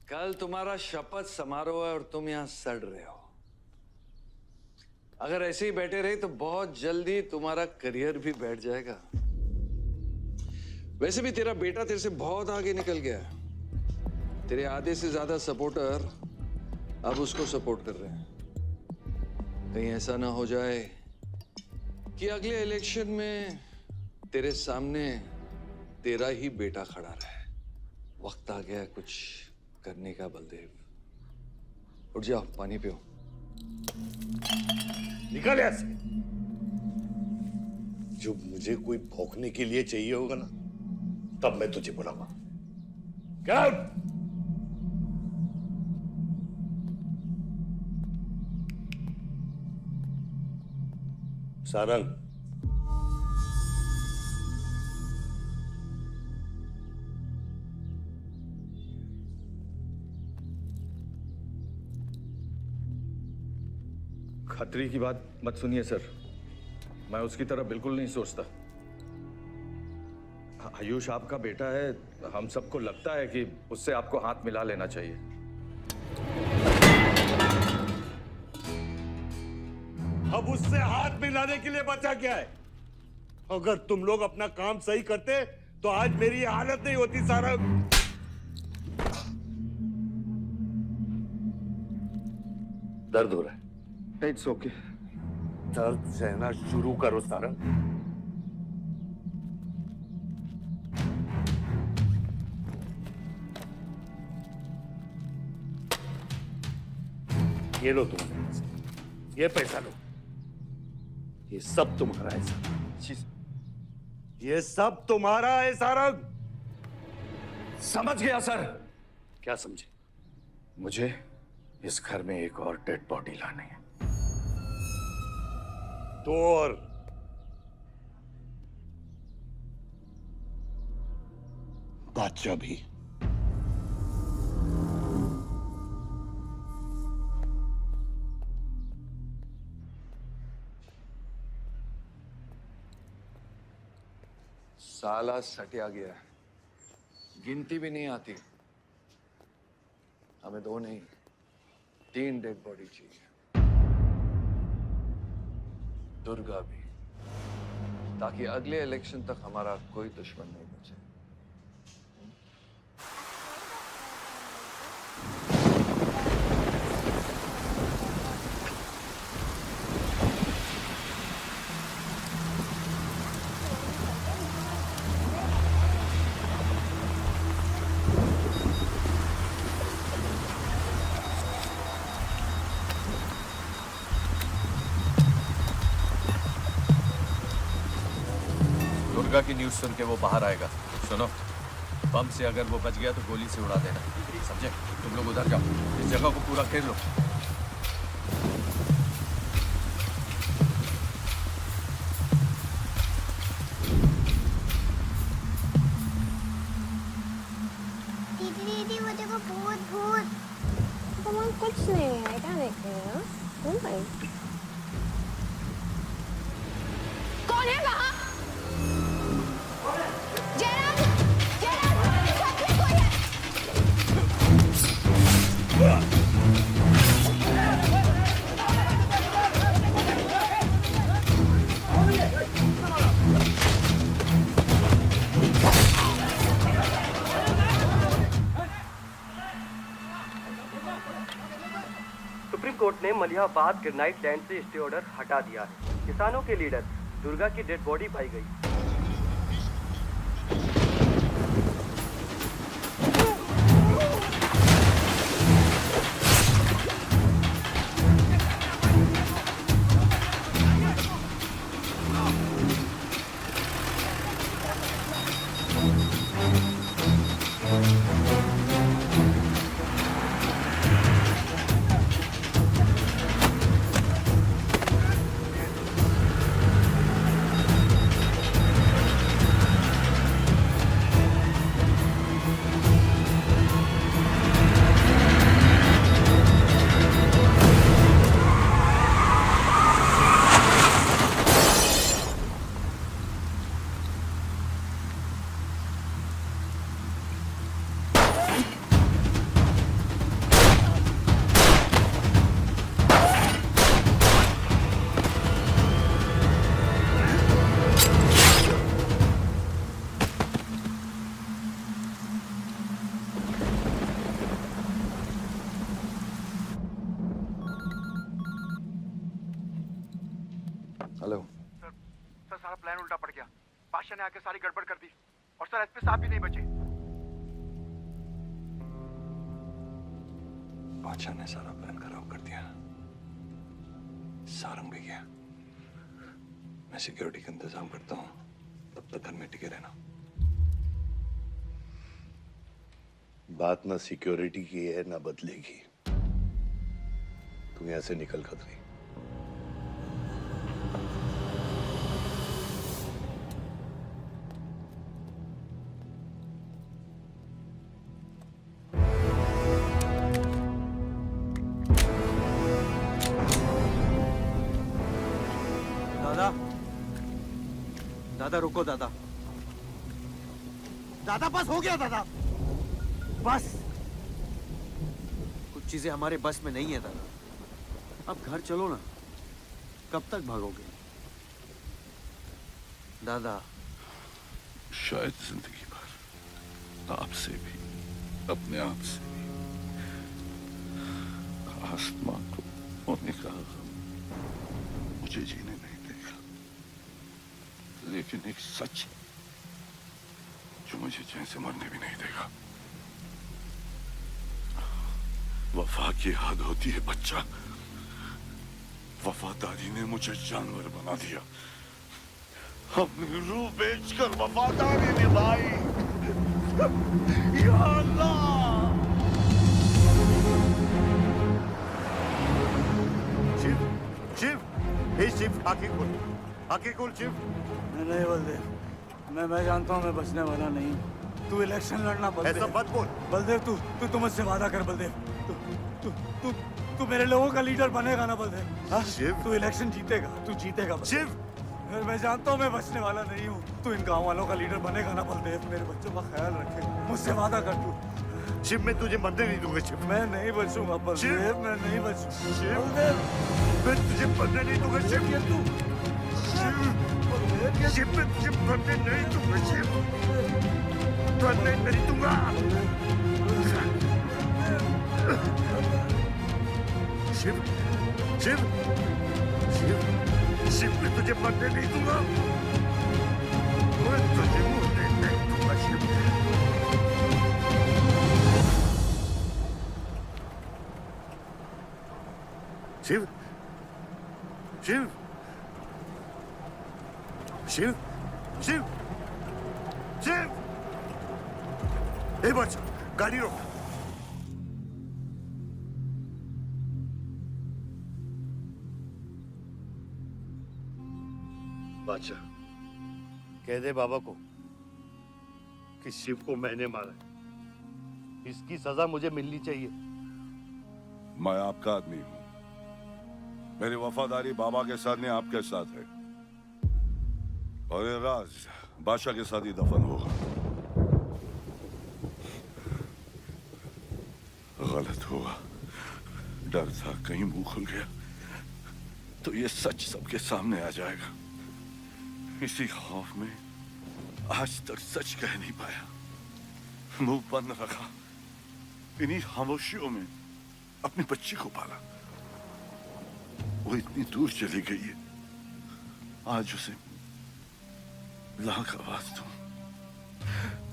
कल तुम्हारा शपथ समारोह है और तुम यहां सड़ रहे हो। अगर ऐसे ही बैठे रहे तो बहुत जल्दी तुम्हारा करियर भी बैठ जाएगा। वैसे भी तेरा बेटा तेरे से बहुत आगे निकल गया है। तेरे आधे से ज्यादा सपोर्टर अब उसको सपोर्ट कर रहे हैं। कहीं ऐसा ना हो जाए कि अगले इलेक्शन में तेरे सामने तेरा ही बेटा खड़ा रहे। वक्त आ गया कुछ करने का बलदेव। उठ जाओ, पानी पियो। निकल यहाँ से। जो मुझे कोई भौंकने के लिए चाहिए होगा ना, तब मैं तुझे बुलाऊंगा। Get out! सारंग, खतरी की बात मत सुनिए सर, मैं उसकी तरह बिल्कुल नहीं सोचता। आयुष आपका बेटा है, हम सबको लगता है कि उससे आपको हाथ मिला लेना चाहिए। अब उससे हाथ मिलाने के लिए बचा क्या है? अगर तुम लोग अपना काम सही करते तो आज मेरी ये हालत नहीं होती सारंग। दर्द हो रहा है? It's okay. दर्द सहना शुरू करो सारंग। ये लो तुम्हारे पैसे, ये पैसा लो, ये सब तुम्हारा है सारंग, ये सब तुम्हारा है सारंग। समझ गया सर। क्या समझे? मुझे इस घर में एक और डेड बॉडी लानी है। तो और बादशाह भी। साला सटिया गया है, गिनती भी नहीं आती। हमें 2 नहीं 3 डेड बॉडी चाहिए, दुर्गा भी, ताकि अगले इलेक्शन तक हमारा कोई दुश्मन नहीं बचे। दुर्गा की न्यूज़ सुन के वो बाहर आएगा। सुनो, बम से अगर वो बच गया तो गोली से उड़ा देना, समझे? तुम लोग उधर जाओ, इस जगह को पूरा घेर लो। दीदी वो देखो भूत भूत। तुम कुछ नहीं है, क्या देख रहे हो? कौन है वहाँ? सुप्रीम कोर्ट ने मलिहाबाद ग्रेनाइट लैंड से स्टे ऑर्डर हटा दिया है। किसानों के लीडर दुर्गा की डेड बॉडी पाई गई। हेलो सर सारा प्लान उल्टा पड़ गया। बादशाह ने आके सारी गड़बड़ कर दी और सर एसपी साहब भी नहीं बचे। बादशाह ने सारा प्लान खराब कर दिया। सारंग भी गया। मैं सिक्योरिटी का इंतजाम करता हूँ, तब तक घर में टिके रहना। बात ना सिक्योरिटी की है ना बदले की। तुम यहाँ से निकल खतरी। दादा, दादा रुको दादा। दादा बस हो गया दादा, बस। कुछ चीजें हमारे बस में नहीं है दादा। अब घर चलो ना, कब तक भागोगे दादा? शायद जिंदगी भर आपसे भी, अपने आप से भी। आसमां को होने का गम मुझे जीने नहीं देगा, लेकिन एक सच जो मुझे चैन से मरने भी नहीं देगा। वफा की याद होती है बच्चा। वफादारी ने मुझे जानवर बना दिया। हमने रूह बेचकर वफादारी निभाई। या अल्लाह! शिव, शिव, हे शिव, आंखें खोल, आंखें खोल शिव। नहीं बलदेव, मैं जानता हूँ मैं बचने वाला नहीं हूँ। तू इलेक्शन लड़ना बलदेव। ऐसा मत बोल। बलदेव तू मुझसे वादा कर बलदेव। तू मेरे लोगों का लीडर बनेगा ना बलदेव? हाँ? शिव, तू इलेक्शन जीतेगा, तू जीतेगा शिव। मैं जानता हूँ मैं बचने वाला नहीं हूँ। तू इन गाँव वालों का लीडर बनेगा ना बलदेव? मेरे बच्चों का ख्याल रखेगा, मुझसे वादा कर तू। शिव, मैं तुझे मरने नहीं दूंगा शिव। मैं नहीं बचूंगा बलदेव, मैं नहीं बचूंगा शिव, बलदेव। मैं तुझे मरने नहीं दूंगा शिव। तू शिव, मैं तुझे मरने नहीं दूंगा शिव। मरने नहीं दूंगा। शिव, शिव, शिव, शिव, मैं तुझे मरने नहीं दूंगा। मैं तुझे मरने नहीं दूंगा शिव। शिव, शिव, शिव, शिव, शिव। ए बच्चा, गाड़ी रोक। बादशाह, कह दे बाबा को कि शिव को मैंने मारा है। इसकी सजा मुझे मिलनी चाहिए। मैं आपका आदमी हूं। मेरी वफादारी बाबा के साथ नहीं, आपके साथ है। और ये राज बादशाह के साथ ही दफन होगा। गलत हुआ, डर था कहीं मुंह खुल गया तो ये सच सबके सामने आ जाएगा। इसी खौफ में आज तक सच कह नहीं पाया, मुंह बंद रखा। इन्हीं खामोशियों में अपनी बच्ची को पाला। वो इतनी दूर चली गई है, आज उसे लाख आवाज दूं,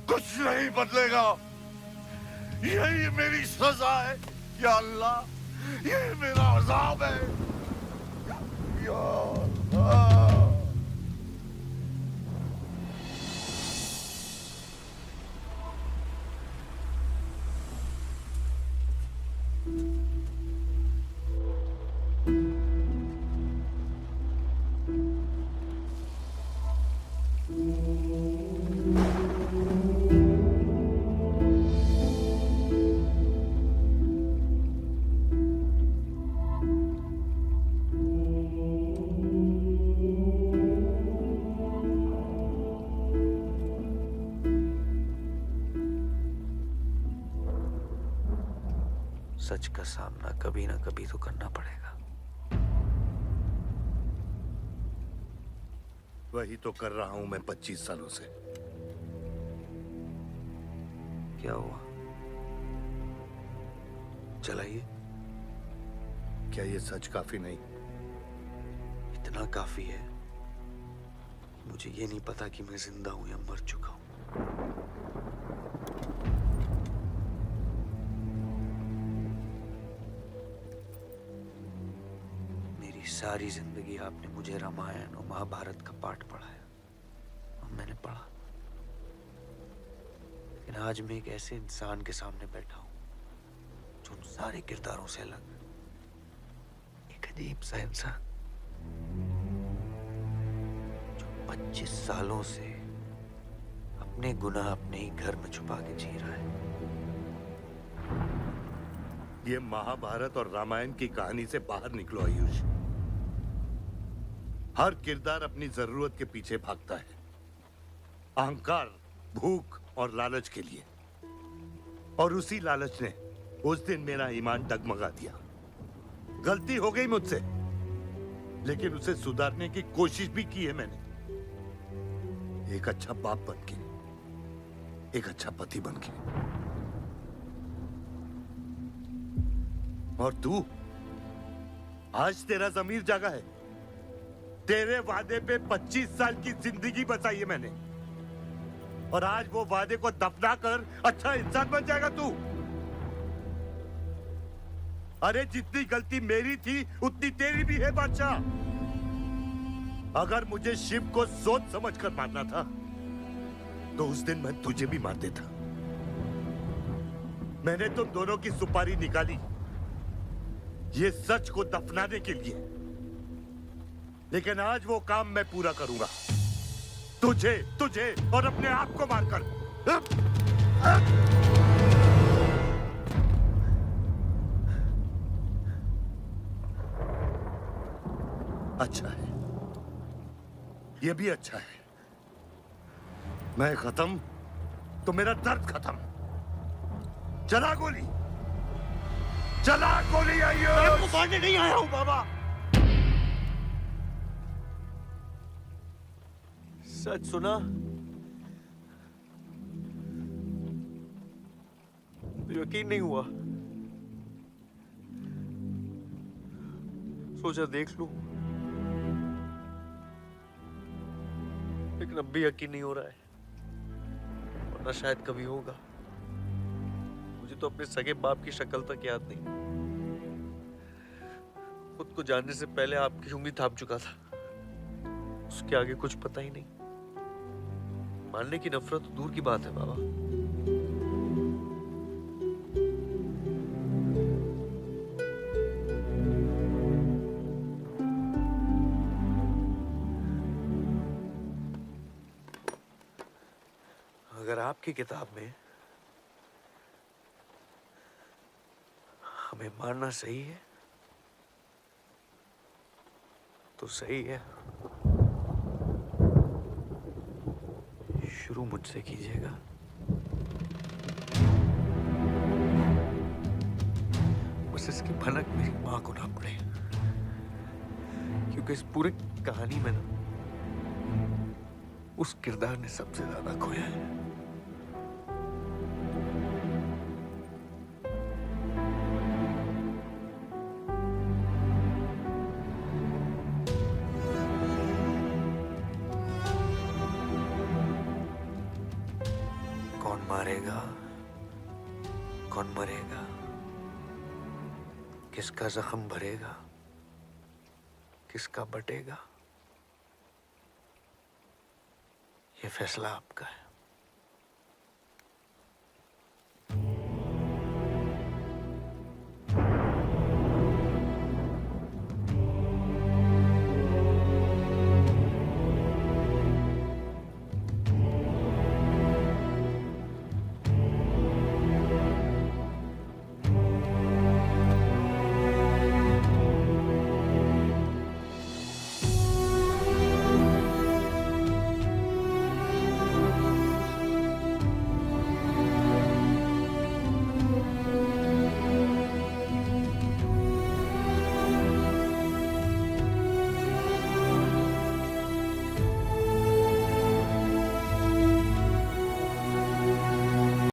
कुछ नहीं बदलेगा। यही मेरी सजा है या अल्लाह, यही मेरा अज़ाब है या अल्लाह। सच का सामना कभी ना कभी तो करना पड़ेगा। वही तो कर रहा हूं मैं 25 सालों से। क्या हुआ? चलाइए। क्या ये सच काफी नहीं? इतना काफी है। मुझे ये नहीं पता कि मैं जिंदा हूं या मर चुका हूं। मेरी सारी जिंदगी आपने मुझे रामायण और महाभारत का पाठ पढ़ाया और मैंने पढ़ा, लेकिन आज मैं एक ऐसे इंसान के सामने बैठा हूं जो उन सारे किरदारों से अलग, एक अजीब सा इंसान जो 25 सालों से अपने गुनाह अपने ही घर में छुपा के जी रहा है। ये महाभारत और रामायण की कहानी से बाहर निकलो आयुष। हर किरदार अपनी जरूरत के पीछे भागता है, अहंकार, भूख और लालच के लिए। और उसी लालच ने उस दिन मेरा ईमान डगमगा दिया। गलती हो गई मुझसे, लेकिन उसे सुधारने की कोशिश भी की है मैंने। एक अच्छा बाप बन के, एक अच्छा पति बन के। और तू, आज तेरा जमीर जागा है। तेरे वादे पे 25 साल की जिंदगी बचाई है मैंने, और आज वो वादे को दफना कर अच्छा इंसान बन जाएगा तू। अरे जितनी गलती मेरी थी उतनी तेरी भी है बादशाह। अगर मुझे शिव को सोच समझ कर मारना था तो उस दिन मैं तुझे भी मार देता। मैंने तुम दोनों की सुपारी निकाली ये सच को दफनाने के लिए, लेकिन आज वो काम मैं पूरा करूंगा, तुझे तुझे और अपने आप को मारकर। अच्छा है, ये भी अच्छा है। मैं खत्म तो मेरा दर्द खत्म। चला गोली, चला गोली। आइयो, मैं आपको मारने नहीं आया हूं बाबा। सच सुना तो यकीन नहीं हुआ। सोचा देख लूं, लेकिन अब भी यकीन नहीं हो रहा है, वरना शायद कभी होगा। मुझे तो अपने सगे बाप की शक्ल तक याद नहीं। खुद को जानने से पहले आपकी उंगली थाप चुका था, उसके आगे कुछ पता ही नहीं। मानने की नफरत तो दूर की बात है बाबा। अगर आपकी किताब में हमें मारना सही है तो सही है। शुरू मुझसे कीजिएगा। बस इसकी भनक मेरी मां को ना पड़े, क्योंकि इस पूरी कहानी में ना उस किरदार ने सबसे ज्यादा खोया है। कौन मारेगा, कौन मरेगा, किसका जख्म भरेगा, किसका बटेगा, ये फैसला आपका है।